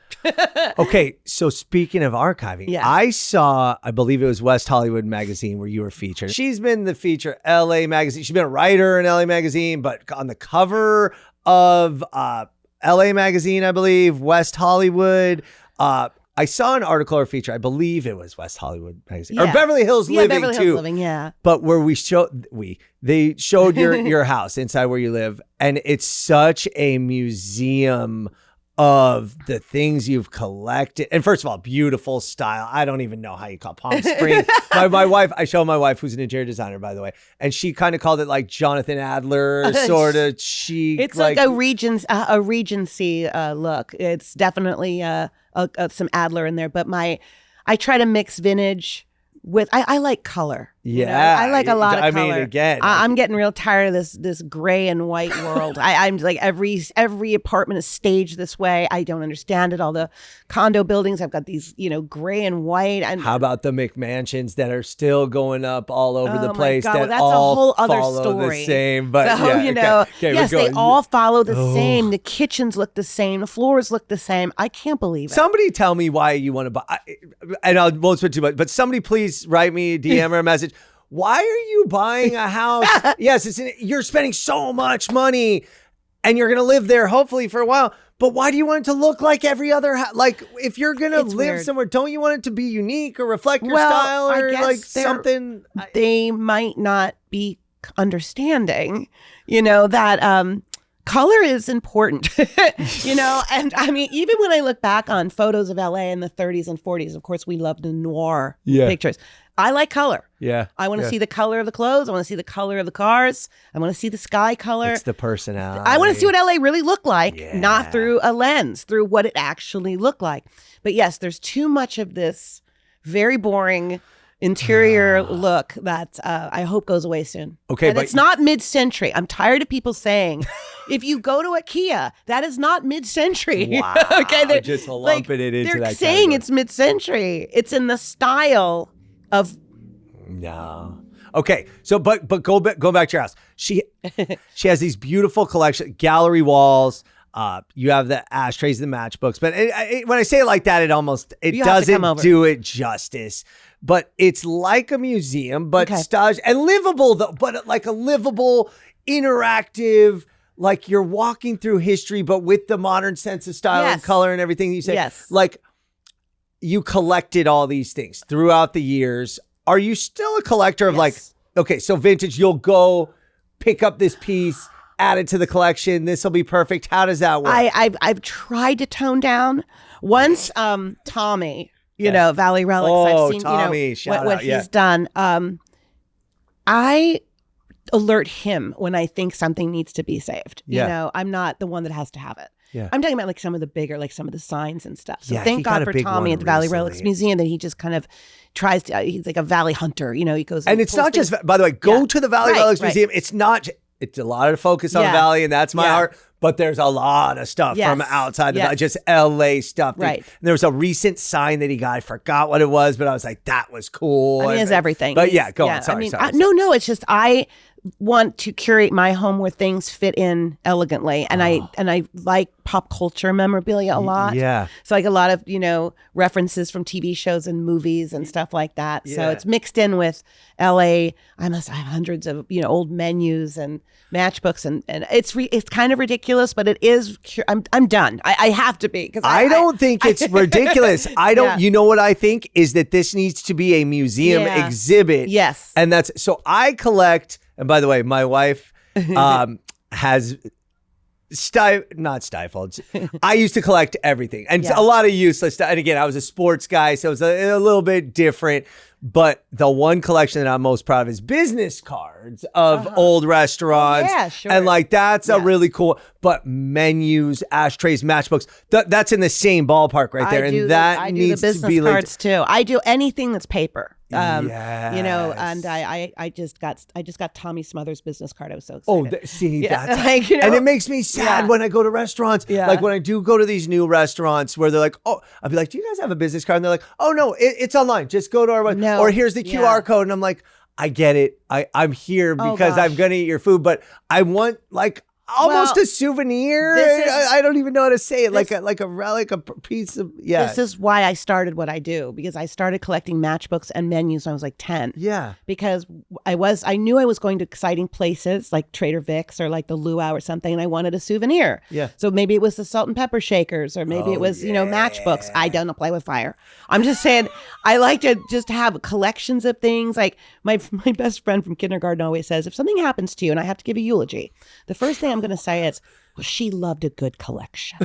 Okay, so speaking of archiving, I saw, I believe it was West Hollywood Magazine where you were featured. She's been the feature LA Magazine. She's been a writer in LA Magazine, but on the cover of LA Magazine, I believe, West Hollywood. I saw an article or feature, I believe it was West Hollywood Magazine, or Beverly Hills Living Beverly Hills Living, but where they showed your house inside where you live, and it's such a museum of the things you've collected. And first of all, beautiful style. I don't even know how you call Palm Springs. my wife, I showed my wife, who's an interior designer, by the way, and she kind of called it like Jonathan Adler sort of chic. It's like a Regency look. It's definitely some Adler in there, but I try to mix vintage with, I like color. You know, Yeah. I like a lot of I color. mean, again, I'm getting real tired of this gray and white world. I'm like every apartment is staged this way. I don't understand it. All the condo buildings, I've got these, gray and white. And how about the McMansions that are still going up all over the place? God, that that's all a whole other follow story. The same, but so, yes, they all follow the same. The kitchens look the same. The floors look the same. I can't believe it. Somebody tell me why you want to buy, and I won't spend too much, but somebody please write me a DM or a message. Why are you buying a house? Yes, you're spending so much money and you're going to live there hopefully for a while. But why do you want it to look like every other house? Like if you're going to live weird. somewhere, don't you want it to be unique or reflect your style or I guess like something? They might not be understanding, that color is important, and I mean, even when I look back on photos of LA in the 30s and 40s, of course, we loved the noir pictures. I like color. Yeah. I want to see the color of the clothes. I want to see the color of the cars. I want to see the sky color. It's the personality. I want to see what LA really looked like, not through a lens, through what it actually looked like. But yes, there's too much of this very boring interior look that I hope goes away soon. Okay, and it's not mid-century. I'm tired of people saying, if you go to IKEA, that is not mid-century. Wow. Okay, just lumping it into that They're saying category. it's mid-century. It's in the style of. No. Okay. So, but go back to your house. She has these beautiful collection gallery walls. You have the ashtrays, the matchbooks. But when I say it like that, it doesn't do it justice. But it's like a museum, but stylish and livable though. But like a livable, interactive. Like you're walking through history, but with the modern sense of style and color and everything you say. Yes. Like you collected all these things throughout the years. Are you still a collector of so vintage, you'll go pick up this piece, add it to the collection. This will be perfect. How does that work? I've tried to tone down. Once Tommy, Valley Relics, I've seen Tommy, what he's done. I alert him when I think something needs to be saved. I'm not the one that has to have it. Yeah. I'm talking about like some of the bigger, like some of the signs and stuff. So Yeah, thank he got God a for big Tommy one at the Valley recently. Relics Museum that he just kind of tries to, he's like a Valley hunter, he goes. And it's not just, by the way, go to the Valley Relics Museum. It's not, it's a lot of focus on the Valley and that's my heart. But there's a lot of stuff from outside the Valley, just LA stuff. Right. And there was a recent sign that he got. I forgot what it was, but I was like, that was cool. I mean, he has everything. But go on. Sorry. No, it's just I want to curate my home where things fit in elegantly. And I like pop culture memorabilia a lot. Yeah. So like a lot of, references from TV shows and movies and stuff like that. So it's mixed in with LA. I have hundreds of, old menus and matchbooks and it's kind of ridiculous, but it is, I'm done. I have to be. Because I don't think it's ridiculous. I don't, you know what I think is that this needs to be a museum exhibit. Yes. And so I collect, and by the way, my wife has not stifled. I used to collect everything and a lot of useless stuff. And again, I was a sports guy, so it was a little bit different. But the one collection that I'm most proud of is business cards of old restaurants. Oh, yeah, sure. And like, that's a really cool, but menus, ashtrays, matchbooks, that's in the same ballpark right there. And that needs the business to be cards too. I do anything that's paper. And Yes. I just got Tommy Smothers' business card. I was so excited. That's and it makes me sad when I go to restaurants. Yeah. Like when I do go to these new restaurants where they're like, oh, I'll be like, do you guys have a business card? And they're like, oh no, it's online. Just go to our website. No. Or here's the QR code. And I'm like, I get it. I'm here because I'm gonna eat your food, but I want like almost a souvenir. I don't even know how to say it. Like a relic, a piece of This is why I started what I do, because I started collecting matchbooks and menus when I was like 10. Yeah. Because I knew I was going to exciting places like Trader Vic's or like the Luau or something, and I wanted a souvenir. Yeah. So maybe it was the salt and pepper shakers, or maybe it was matchbooks. I don't play with fire. I'm just saying I like to just have collections of things. Like my best friend from kindergarten always says, if something happens to you and I have to give a eulogy, the first thing I'm going to say is, well, she loved a good collection.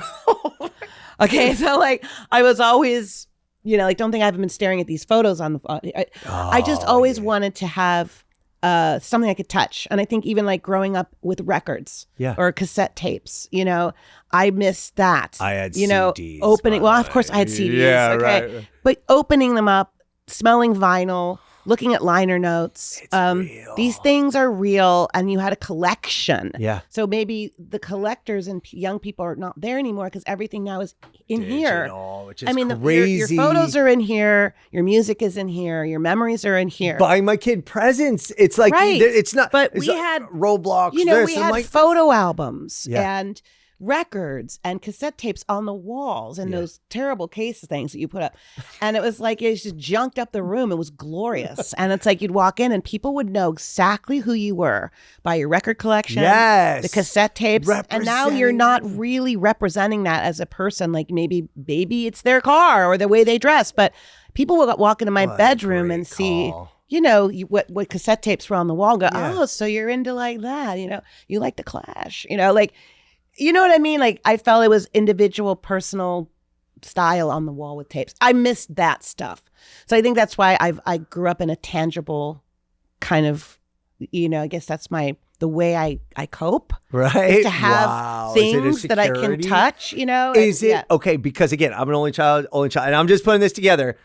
Okay, so like I was always, don't think I haven't been staring at these photos on the. I just always wanted to have something I could touch, and I think even like growing up with records or cassette tapes, I missed that. I had CDs. Opening. Well, of course I had CDs. Yeah, okay, right. But opening them up, smelling vinyl, looking at liner notes. It's real. These things are real, and you had a collection. Yeah. So maybe the collectors and young people are not there anymore because everything now is in here. Which is your photos are in here, your music is in here, your memories are in here. Buying my kid presents. It's like, it's not. But it's we like had Roblox. we had photo albums Yeah. and records and cassette tapes on the walls and those terrible case things that you put up. And it was like, it just junked up the room. It was glorious. And it's like, you'd walk in and people would know exactly who you were by your record collection, the cassette tapes. And now you're not really representing that as a person. Like maybe it's their car or the way they dress, but people will walk into my bedroom and see, what cassette tapes were on the wall, go, oh, so you're into like that, you like the Clash, like, you know what I mean? Like, I felt it was individual, personal style on the wall with tapes. I missed that stuff. So I think that's why I grew up in a tangible kind of, I guess that's the way I cope. Right. Is to have things that I can touch, Is it? Okay, because again, I'm an only child, and I'm just putting this together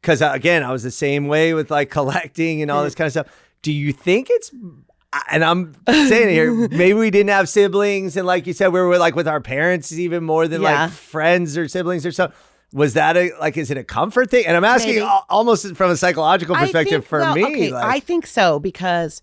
because, again, I was the same way with like collecting and all this kind of stuff. Do you think it's... And I'm saying it here, maybe we didn't have siblings. And like you said, we were like with our parents even more than like friends or siblings or something. Was that is it a comfort thing? And I'm asking almost from a psychological perspective me. Okay, I think so, because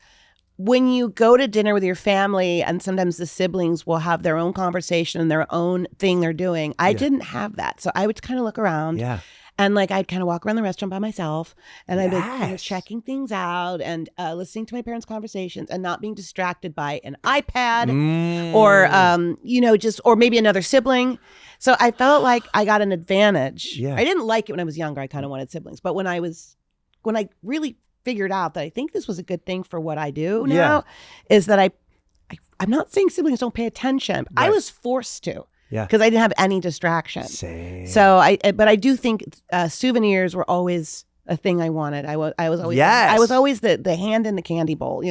when you go to dinner with your family and sometimes the siblings will have their own conversation and their own thing they're doing. I didn't have that. So I would kind of look around. Yeah. And like, I'd kind of walk around the restaurant by myself and I'd be kind of checking things out and listening to my parents' conversations and not being distracted by an iPad or, or maybe another sibling. So I felt like I got an advantage. Yeah. I didn't like it when I was younger. I kind of wanted siblings. But when I really figured out that I think this was a good thing for what I do now is that I'm not saying siblings don't pay attention. Right. I was forced to. Yeah, because I didn't have any distraction. Same. So but I do think souvenirs were always a thing I wanted. I was always I was always the hand in the candy bowl.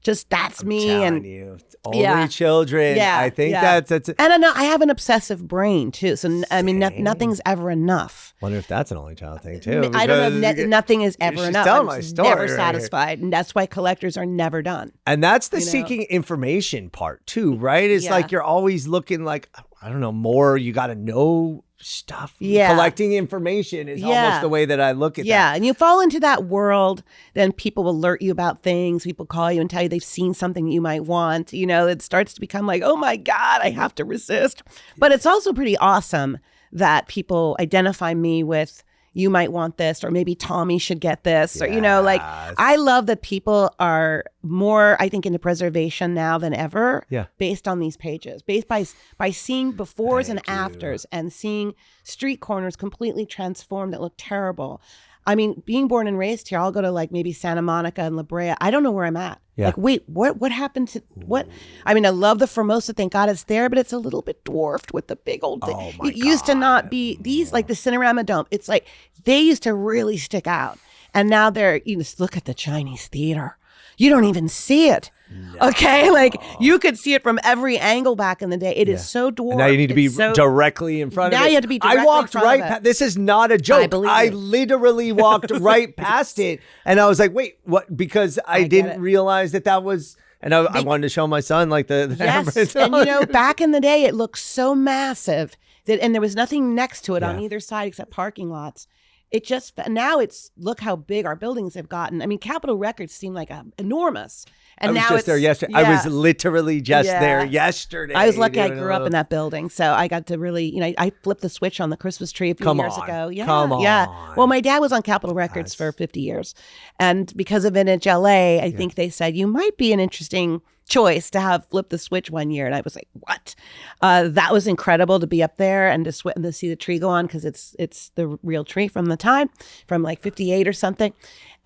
That's me. And you, only children. Yeah, I think that's and I know I have an obsessive brain too. So I mean, nothing's ever enough. Wonder if that's an only child thing too. I don't know. Nothing is ever enough. Telling my story, never satisfied, and that's why collectors are never done. And that's the seeking information part too, right? It's like you're always looking like, I don't know, more. You got to know stuff. Yeah. Collecting information is almost the way that I look at that. Yeah. And you fall into that world, then people will alert you about things. People call you and tell you they've seen something you might want. It starts to become like, oh my God, I have to resist. But it's also pretty awesome that people identify me with, you might want this, or maybe Tommy should get this, or, I love that people are more, I think, into preservation now than ever, based on these pages, based by seeing befores and afters and seeing street corners completely transformed that look terrible. I mean, being born and raised here, I'll go to like maybe Santa Monica and La Brea. I don't know where I'm at. Yeah. Like, wait, what happened to what? I mean, I love the Formosa. Thank God it's there, but it's a little bit dwarfed with the big old thing. Oh my God. Used to not be these, like the Cinerama Dome. It's like they used to really stick out. And now just look at the Chinese theater. You don't even see it. No. Okay, like you could see it from every angle back in the day. It is so dwarfed. And now you need to be directly in front of it. Now you have to be directly I walked in front right of past. This is not a joke. I literally walked right past it, and I was like, "Wait, what?" Because I didn't realize that was. And I wanted to show my son like the yes, and back in the day, it looked so massive and there was nothing next to it on either side except parking lots. It just, now look how big our buildings have gotten. I mean, Capitol Records seem like enormous. And I was just there yesterday. I was literally just there yesterday. I was lucky I grew up in that building. So I got to really, I flipped the switch on the Christmas tree a few years ago. Yeah, Come on. Yeah. Well, my dad was on Capitol Records for 50 years. And because of Vintage LA, I think they said, you might be an interesting choice to have flipped the switch one year. And I was like, what? That was incredible to be up there and to see the tree go on, because it's the real tree from the time, from like 58 or something.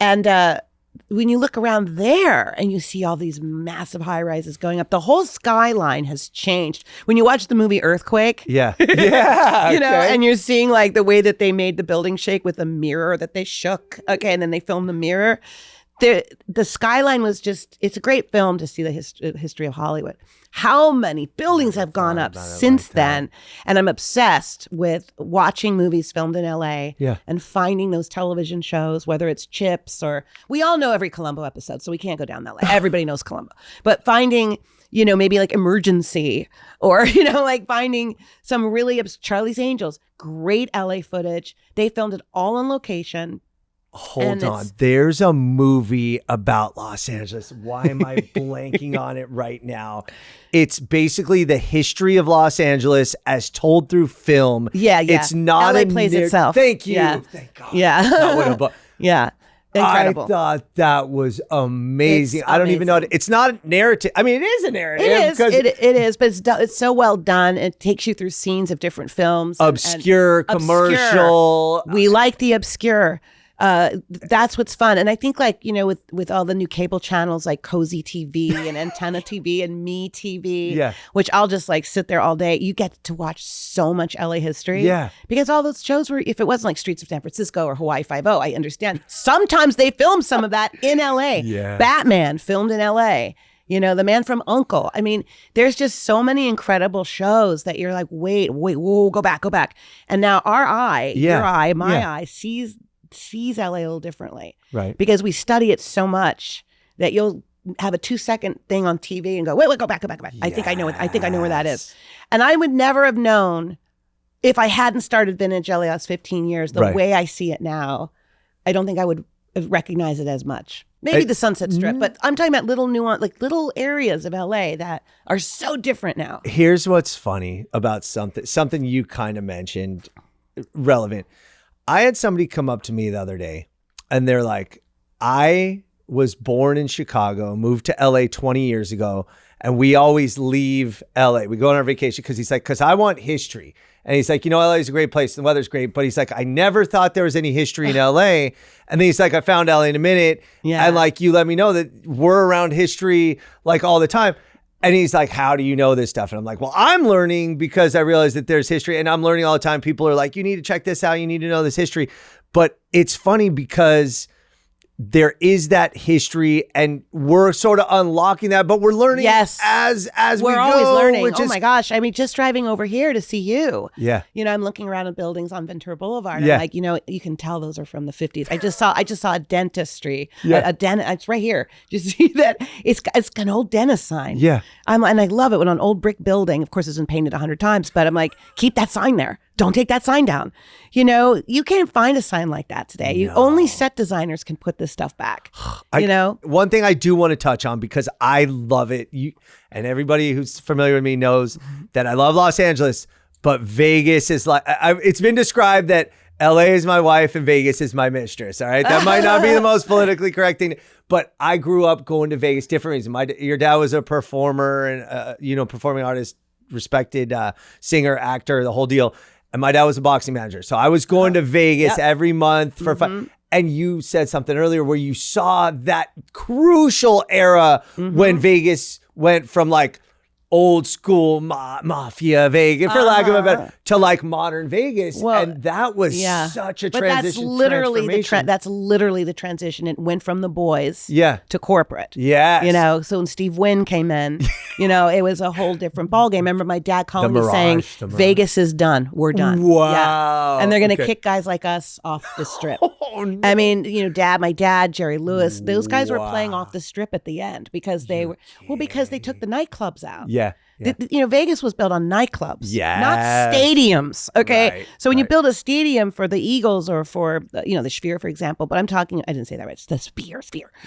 And when you look around there and you see all these massive high rises going up, the whole skyline has changed. When you watch the movie Earthquake, and you're seeing like the way that they made the building shake with a mirror that they shook. Okay, and then they filmed the mirror. the skyline was just, it's a great film to see the history of Hollywood. How many buildings have gone up since then? And I'm obsessed with watching movies filmed in LA and finding those television shows, whether it's Chips or, we all know every Columbo episode, so we can't go down that lane. Everybody knows Columbo. But finding, maybe like Emergency or, like finding some really, Charlie's Angels, great LA footage. They filmed it all on location. Hold on. There's a movie about Los Angeles. Why am I blanking on it right now? It's basically the history of Los Angeles as told through film. Yeah. It's not LA plays itself. Thank you. Yeah. Thank God. Yeah. Yeah. Incredible. I thought that was amazing. I don't even know. It's not a narrative. I mean, it is a narrative. It is, but it's so well done. It takes you through scenes of different films. Obscure, commercial. We like the obscure. That's what's fun. And I think with all the new cable channels like Cozy TV and Antenna TV and Me TV, which I'll just sit there all day. You get to watch so much LA history. Yeah. Because all those shows were, if it wasn't like Streets of San Francisco or Hawaii Five-0, I understand. Sometimes they filmed some of that in LA. Yeah. Batman filmed in LA. The Man from U.N.C.L.E. I mean, there's just so many incredible shows that you're like, wait, whoa, go back. And now our eye, your eye, my eye sees LA a little differently, right? Because we study it so much that you'll have a 2-second thing on TV and go, wait, go back. Yes. I think I know it. I think I know where that is. And I would never have known if I hadn't started Vintage LA last 15 years, the way I see it now. I don't think I would recognize it as much. Maybe the Sunset Strip, but I'm talking about little nuance, like little areas of LA that are so different now. Here's what's funny about something you kind of mentioned, relevant. I had somebody come up to me the other day and they're like, I was born in Chicago, moved to LA 20 years ago, and we always leave LA. We go on our vacation because I want history. And he's like, LA is a great place. The weather's great. But he's like, I never thought there was any history in LA. And then he's like, I found LA in a minute. Yeah. And you let me know that we're around history all the time. And he's like, how do you know this stuff? And I'm like, well, I'm learning because I realize that there's history and I'm learning all the time. People are like, you need to check this out. You need to know this history. But it's funny because there is that history and we're sort of unlocking that, but we're learning as we go. We're always learning. Oh my gosh. I mean, just driving over here to see you. Yeah. I'm looking around at buildings on Ventura Boulevard. Yeah. I'm like, you can tell those are from the 50s. I just saw a dentistry. Yeah. It's right here. You see that? It's an old dentist sign. Yeah. And I love it when an old brick building, of course it's been painted 100 times, but I'm like, keep that sign there. Don't take that sign down. You can't find a sign like that today. Only set designers can put this stuff back. One thing I do want to touch on because I love it. And everybody who's familiar with me knows that I love Los Angeles, but Vegas is it's been described that LA is my wife and Vegas is my mistress. All right. That might not be the most politically correct thing, but I grew up going to Vegas, different reasons. Your dad was a performer and, performing artist, respected singer, actor, the whole deal. And my dad was a boxing manager. So I was going to Vegas every month for fun. And you said something earlier where you saw that crucial era when Vegas went from old school mafia Vegas, for lack of a better, to modern Vegas. Well, and that was such a transition. But that's literally the transition. It went from the boys to corporate. Yeah. So when Steve Wynn came in, it was a whole different ballgame. Remember my dad calling me saying, Vegas is done. We're done. Wow. Yeah. And they're going to kick guys like us off the strip. Oh, no. I mean, my dad, Jerry Lewis, those guys were playing off the strip at the end because they took the nightclubs out. Yeah. Yeah. Vegas was built on nightclubs, not stadiums. Okay. Right, so when you build a stadium for the Eagles or for, the Sphere, for example, but I didn't say that right. It's the Sphere.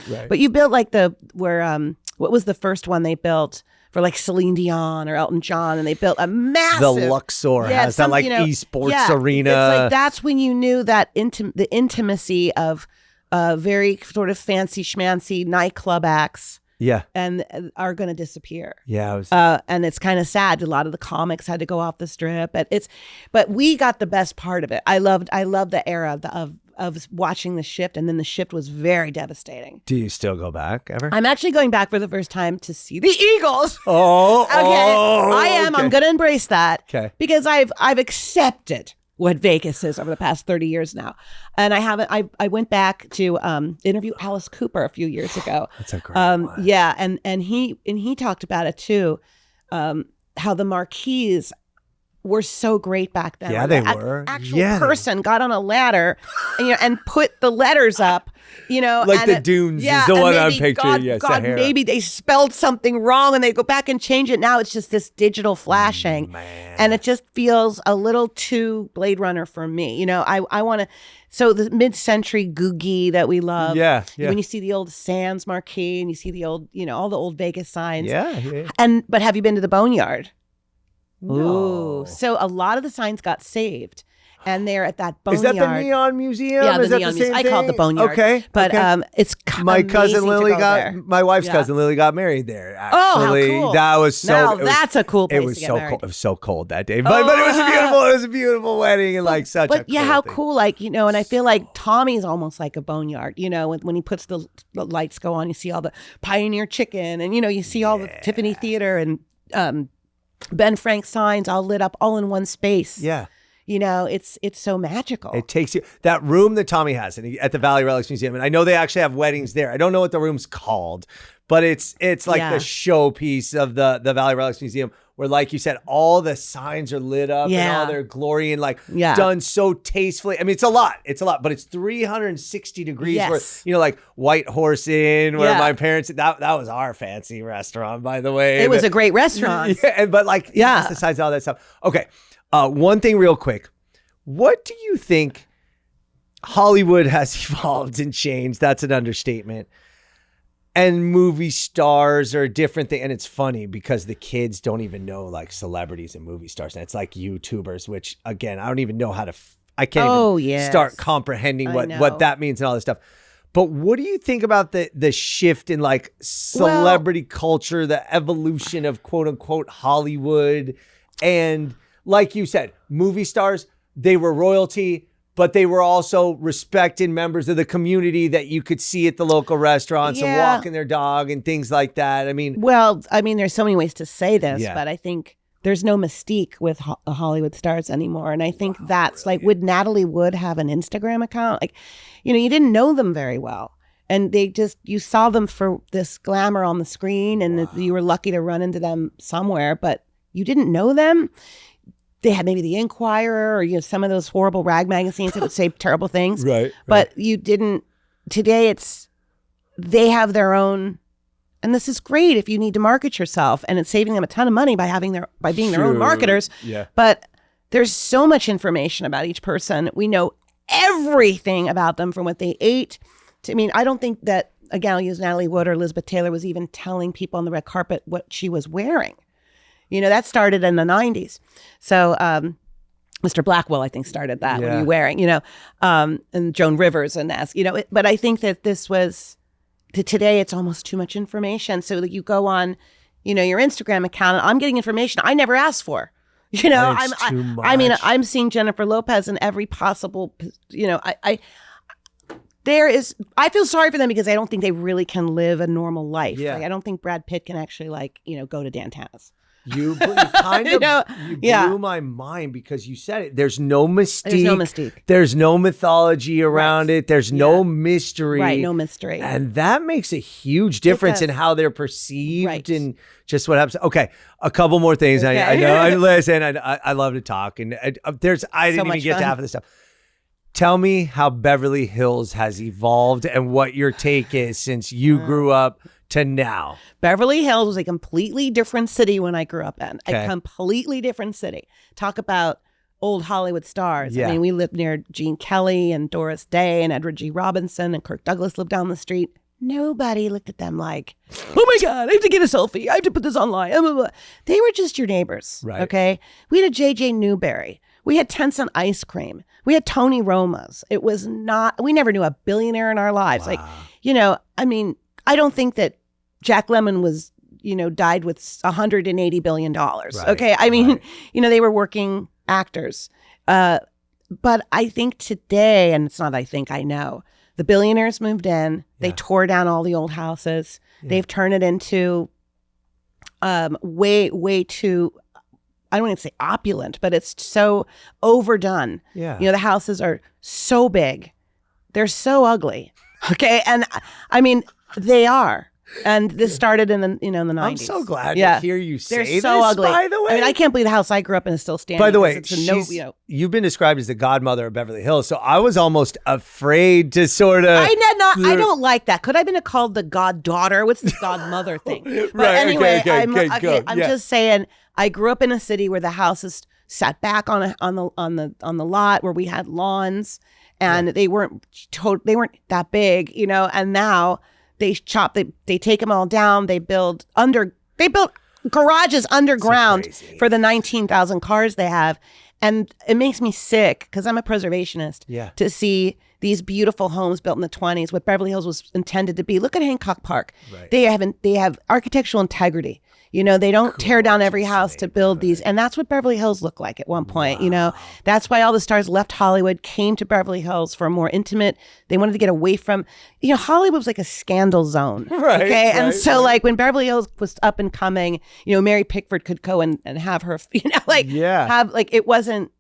Right. But you built what was the first one they built for Celine Dion or Elton John? And they built a massive. The Luxor has that esports arena. It's that's when you knew that the intimacy of very sort of fancy schmancy nightclub acts. Yeah. And are going to disappear. Yeah. And it's kind of sad. A lot of the comics had to go off the strip. But we got the best part of it. I loved the era of watching the shift. And then the shift was very devastating. Do you still go back ever? I'm actually going back for the first time to see the Eagles. Oh, okay. I am. Okay. I'm going to embrace that. Okay. Because I've accepted what Vegas is over the past 30 years now. And I went back to interview Alice Cooper a few years ago. That's a great one. Yeah, and he talked about it too, how the marquees were so great back then. Yeah, they were. Actual person got on a ladder, and put the letters up. Like the dunes is the one I'm picturing. God, maybe they spelled something wrong and they go back and change it. Now it's just this digital flashing, and it just feels a little too Blade Runner for me. I want to. So the mid-century googie that we love. Yeah. When you see the old Sands marquee and you see the old, all the old Vegas signs. Yeah. But have you been to the Boneyard? No. Ooh. So a lot of the signs got saved. And they're at that Boneyard. Is that the Neon Museum? Yeah, is the that Neon the same Museum. thing? I call it the Boneyard. Okay. But it's my cousin Lily my wife's Yeah. cousin Lily got married there. Actually. Oh, how cool. That was so. Now that's a cool place It was to get so married. cold. It was so cold that day, but it was beautiful. It was a beautiful wedding and like such. But a yeah, cool how thing. cool! And I feel like Tommy's almost like a Boneyard. When he puts the lights go on, you see all the Pioneer Chicken, and you see all the Tiffany Theater and Ben Frank signs all lit up all in one space. Yeah. It's so magical. It takes you that room that Tommy has at the Valley Relics Museum, and I know they actually have weddings there. I don't know what the room's called, but it's like the showpiece of the Valley Relics Museum, where, like you said, all the signs are lit up and all their glory and done so tastefully. I mean, it's a lot, but it's 360 degrees. Where like White Horse Inn, where my parents that was our fancy restaurant, by the way. It was a great restaurant. But the signs, all that stuff. Okay. One thing real quick. What do you think Hollywood has evolved and changed? That's an understatement. And movie stars are a different thing. And it's funny because the kids don't even know like celebrities and movie stars. And it's like YouTubers, which again, I don't even know how to, I can't even start comprehending what that means and all this stuff. But what do you think about the shift in like celebrity culture, the evolution of quote unquote Hollywood? And like you said, movie stars, they were royalty, but they were also respected members of the community that you could see at the local restaurants and walking their dog and things like that. I mean, there's so many ways to say this, but I think there's no mystique with Hollywood stars anymore. And I think that's like, would Natalie Wood have an Instagram account? Like, you didn't know them very well. And you saw them for this glamour on the screen, and you were lucky to run into them somewhere, but you didn't know them. They had maybe the Inquirer or some of those horrible rag magazines that would say terrible things. Right. But you didn't. Today they have their own, and this is great if you need to market yourself, and it's saving them a ton of money by being their own marketers. Yeah. But there's so much information about each person. We know everything about them, from what they ate to. I mean, I don't think that a gal used Natalie Wood or Elizabeth Taylor was even telling people on the red carpet what she was wearing. That started in the 90s. So Mr. Blackwell, I think, started that. What are you wearing? And Joan Rivers and ask, but I think that this was, today it's almost too much information. So that you go on, your Instagram account, and I'm getting information I never asked for. I'm seeing Jennifer Lopez in every possible, I feel sorry for them because I don't think they really can live a normal life. Yeah. Like, I don't think Brad Pitt can actually go to Dantana's. You blew my mind because you said it. There's no mystique. There's no mythology around it. There's no mystery. Right, no mystery. And that makes a huge difference in how they're perceived and just what happens. Okay, a couple more things. Okay. I know. Listen, I love to talk, and I didn't even get to half of this stuff. Tell me how Beverly Hills has evolved and what your take is since you grew up to now. Beverly Hills was a completely different city when I grew up in. A completely different city. Talk about old Hollywood stars. Yeah. I mean, we lived near Gene Kelly and Doris Day and Edward G. Robinson, and Kirk Douglas lived down the street. Nobody looked at them like, oh my God, I have to get a selfie. I have to put this online. Blah, blah, blah. They were just your neighbors. Right. Okay. We had a J.J. Newberry. We had 10-cent ice cream. We had Tony Roma's. It was not, we never knew a billionaire in our lives. Wow. Like, I mean, I don't think that Jack Lemmon was, died with $180 billion. Right, okay. I mean, they were working actors. But I think today, and it's not I think, I know, the billionaires moved in. They tore down all the old houses. Yeah. They've turned it into way too I don't even say opulent, but it's so overdone. Yeah. The houses are so big. They're so ugly. Okay. And I mean, they are. And this started in the in the 90s. I'm so glad to hear you say They're so ugly. By the way, I mean, I can't believe the house I grew up in is still standing. By the way, you've been described as the godmother of Beverly Hills, so I was almost afraid to sort of. I don't like that. Could I have been called the goddaughter? What's the godmother thing? But right. Anyway, Okay, I'm just saying. I grew up in a city where the houses sat back on the lot where we had lawns, and they weren't that big, and now. They take them all down. They build garages underground for the 19,000 cars they have. And it makes me sick because I'm a preservationist to see these beautiful homes built in the 20s, what Beverly Hills was intended to be. Look at Hancock Park. Right. They have architectural integrity. They don't tear down every house to build these. And that's what Beverly Hills looked like at one point. Wow. That's why all the stars left Hollywood, came to Beverly Hills for a more intimate. They wanted to get away from, Hollywood was like a scandal zone. Right. Okay. And so like when Beverly Hills was up and coming, Mary Pickford could go and have her, it wasn't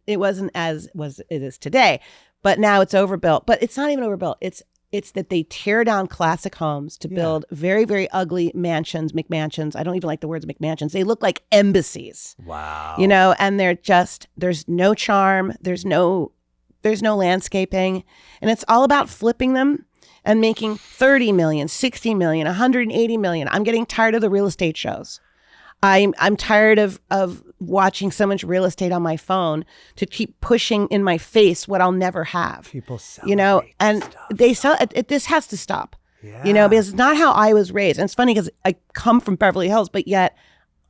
as it is today. But now it's overbuilt. But it's not even overbuilt. It's that they tear down classic homes to build very, very ugly mansions, McMansions. I don't even like the words McMansions. They look like embassies. Wow. And they're just, there's no charm. There's no landscaping. And it's all about flipping them and making 30 million, 60 million, 180 million. I'm getting tired of the real estate shows. I'm tired of watching so much real estate on my phone to keep pushing in my face what I'll never have. People sell, and stuff. They sell it. This has to stop. Yeah. Because it's not how I was raised. And it's funny because I come from Beverly Hills, but yet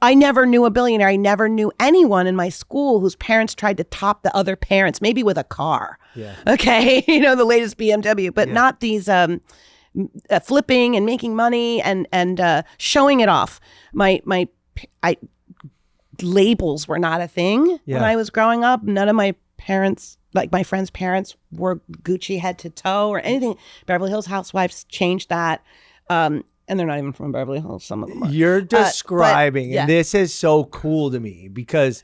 I never knew a billionaire. I never knew anyone in my school whose parents tried to top the other parents, maybe with a car. Yeah. Okay. The latest BMW, but not these flipping and making money and showing it off. Labels were not a thing when I was growing up. None of my parents, like my friends' parents, wore Gucci head to toe or anything. Beverly Hills Housewives changed that. And they're not even from Beverly Hills. Some of them are. You're describing, and this is so cool to me because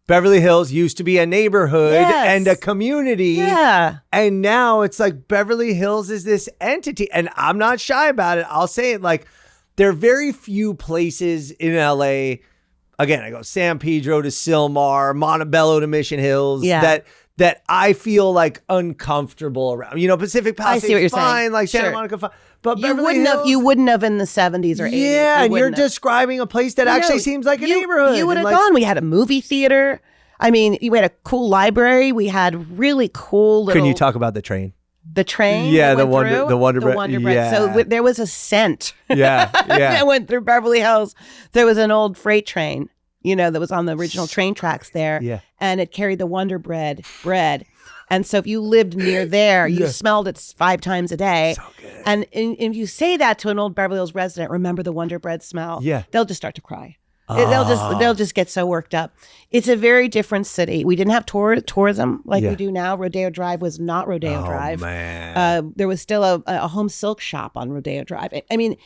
Beverly Hills used to be a neighborhood and a community. Yeah. And now it's like Beverly Hills is this entity. And I'm not shy about it. I'll say it like, there are very few places in LA. Again, I go San Pedro to Sylmar, Montebello to Mission Hills. That I feel like uncomfortable around. Pacific Palisades, I see what you're fine, saying. like Santa Monica, fine. But you wouldn't have in the 70s or 80s. Yeah, and you're describing a place that actually seems like a neighborhood. You would have gone. We had a movie theater. I mean, we had a cool library. We had really cool little. Can you talk about the train? The train? Yeah, the Wonder Bread. Yeah. So there was a scent. Yeah. that went through Beverly Hills. There was an old freight train, that was on the original train tracks there. Yeah. And it carried the Wonder Bread. And so if you lived near there, you smelled it 5 times a day. So good. And if you say that to an old Beverly Hills resident, remember the Wonder Bread smell? Yeah. They'll just start to cry. They'll just get so worked up. It's a very different city. We didn't have tourism like we do now. Rodeo Drive was not Rodeo Drive. Man. There was still a home silk shop on Rodeo Drive. I mean,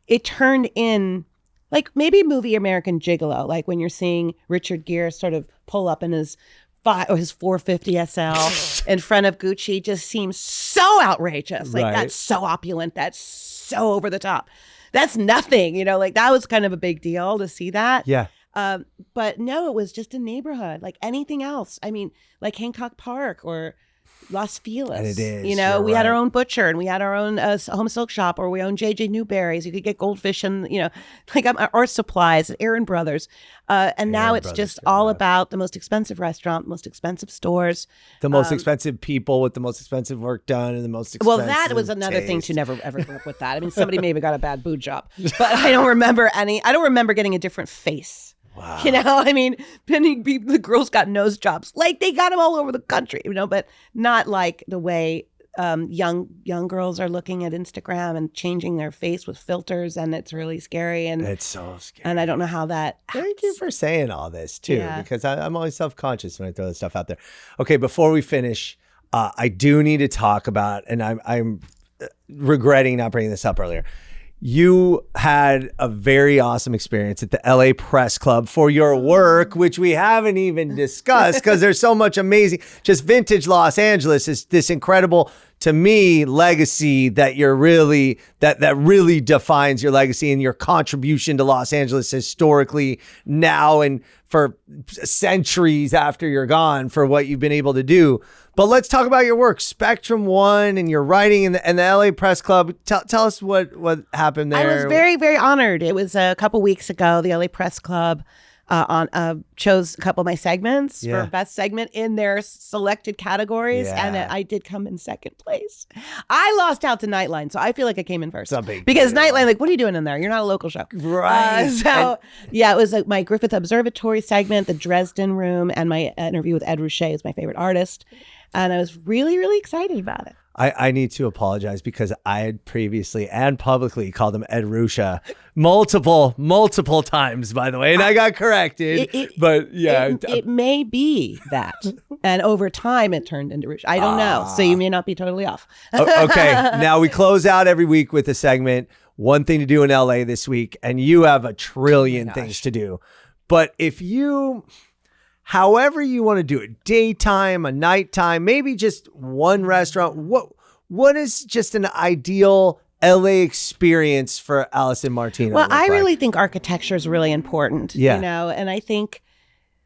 it turned in like maybe movie American Gigolo, like when you're seeing Richard Gere sort of pull up in his 450 SL in front of Gucci just seems so outrageous. Like that's so opulent. That's so over the top. That's nothing, like that was kind of a big deal to see that. Yeah. But no, it was just a neighborhood like anything else. I mean, like Hancock Park or Los Feliz. And it is. We had our own butcher and we had our own home silk shop, or we owned JJ Newberry's. You could get goldfish and, like our supplies, Aaron Brothers. And now it's just all about the most expensive restaurant, most expensive stores. The most expensive people with the most expensive work done and the most expensive Well, that was another thing to never ever grew up with that. I mean, somebody maybe got a bad boob job, but I don't remember getting a different face. Wow. I mean, the girls got nose jobs. Like they got them all over the country, but not like the way young girls are looking at Instagram and changing their face with filters, and it's really scary. And it's so scary. And I don't know how that. Thank you for saying all this too, because I'm always self-conscious when I throw this stuff out there. Okay, before we finish, I do need to talk about, and I'm regretting not bringing this up earlier. you had a very awesome experience at the LA Press Club for your work, which we haven't even discussed because there's so much amazing. Just vintage Los Angeles is this incredible, to me, legacy that you're really, that really defines your legacy and your contribution to Los Angeles historically now and for centuries after you're gone for what you've been able to do. But let's talk about your work, Spectrum One, and your writing in the LA Press Club. Tell us what happened there. I was very, very honored. It was a couple weeks ago. The LA Press Club chose a couple of my segments for best segment in their selected categories, and I did come in second place. I lost out to Nightline, so I feel like I came in first. Because Nightline, like, what are you doing in there? You're not a local show. Right. It was like my Griffith Observatory segment, the Dresden Room, and my interview with Ed Ruscha, who's my favorite artist. And I was really, really excited about it. I need to apologize because I had previously and publicly called him Ed Ruscha multiple times, by the way, and I got corrected. It may be that, and over time it turned into Ruscha. I don't know, so you may not be totally off. Okay, now we close out every week with a segment. One thing to do in LA this week, and you have a trillion things to do. But if you, however you want to do it, daytime, a nighttime, maybe just one restaurant, what is just an ideal LA experience for Alison Martino? Well, I really think architecture is really important, and I think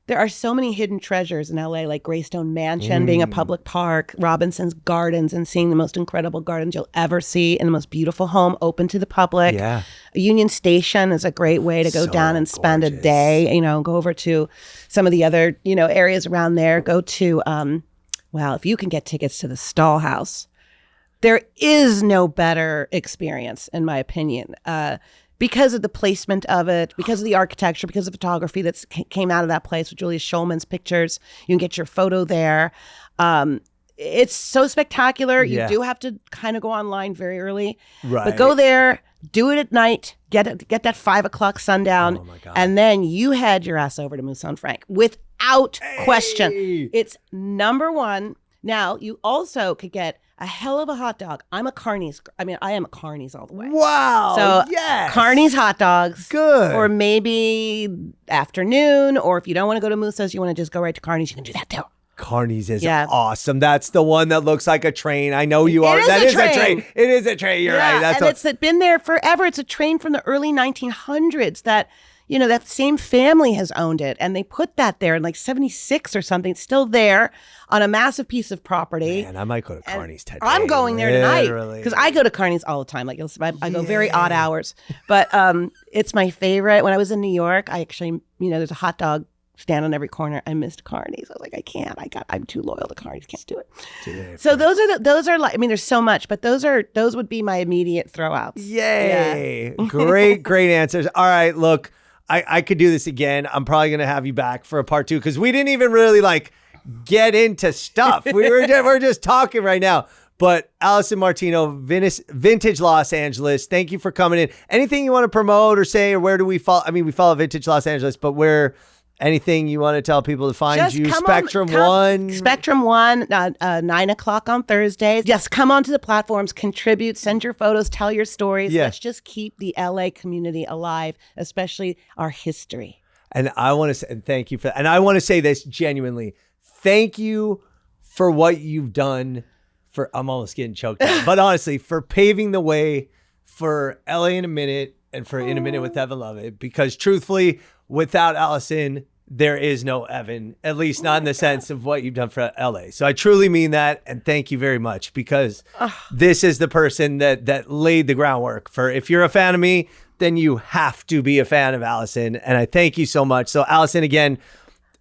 there are so many hidden treasures in LA, like Greystone Mansion being a public park, Robinson's Gardens, and seeing the most incredible gardens you'll ever see, and the most beautiful home open to the public. Yeah. Union Station is a great way to go down and spend a day, go over to some of the other, areas around there. Go to, if you can get tickets to the Stall House, there is no better experience, in my opinion. Because of the placement of it, because of the architecture, because of the photography that came out of that place with Julia Schulman's pictures. You can get your photo there. It's so spectacular. You do have to kind of go online very early. Right. But go there, do it at night, get that 5 o'clock sundown, and then you head your ass over to Mousson Frank without question. It's number one. Now, you also could get a hell of a hot dog. I am a Carney's all the way. Wow. So yes. Carney's hot dogs. Good. For maybe afternoon, or if you don't want to go to Moussa's, you want to just go right to Carney's, you can do that too. Carney's is awesome. That's the one that looks like a train. I know you are. That is a train. It is a train. You're right. It's been there forever. It's a train from the early 1900s that, that same family has owned it. And they put that there in like 76 or something. It's still there on a massive piece of property. Man, I might go to Carney's today. I'm going there tonight because I go to Carney's all the time. Like I go very odd hours. But it's my favorite. When I was in New York, I actually, there's a hot dog stand on every corner. I missed Carney's. I was like, I can't. I'm too loyal to Carney's. Can't do it. So those are like, there's so much, but those would be my immediate throwouts. Yay! Yeah. Great answers. All right, look, I could do this again. I'm probably gonna have you back for a part 2 because we didn't even really get into stuff. We're just talking right now. But Alison Martino, Vintage Los Angeles, thank you for coming in. Anything you want to promote or say, or where do we follow? We follow Vintage Los Angeles, but where? Anything you want to tell people to find just you? Spectrum One, 9 o'clock on Thursdays. Just come onto the platforms, contribute, send your photos, tell your stories. Yeah. Let's just keep the LA community alive, especially our history. And I want to say thank you and I want to say this genuinely. Thank you for what you've done I'm almost getting choked up, but honestly, for paving the way for LA in a Minute and for In a Minute with Evan Lovett, because truthfully, without Alison, there is no Evan, at least not in the sense of what you've done for LA. So I truly mean that. And thank you very much, because this is the person that laid the groundwork for, if you're a fan of me, then you have to be a fan of Alison. And I thank you so much. So Alison, again,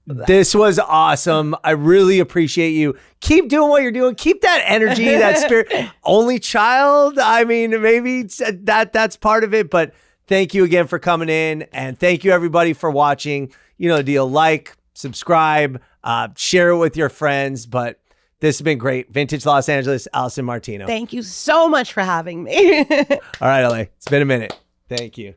this was awesome. I really appreciate you. Keep doing what you're doing. Keep that energy, that spirit. Only child. Maybe that's part of it, but thank you again for coming in, and thank you everybody for watching. You know the deal. Like, subscribe, share it with your friends. But this has been great. Vintage Los Angeles, Alison Martino. Thank you so much for having me. All right, LA. It's been a minute. Thank you.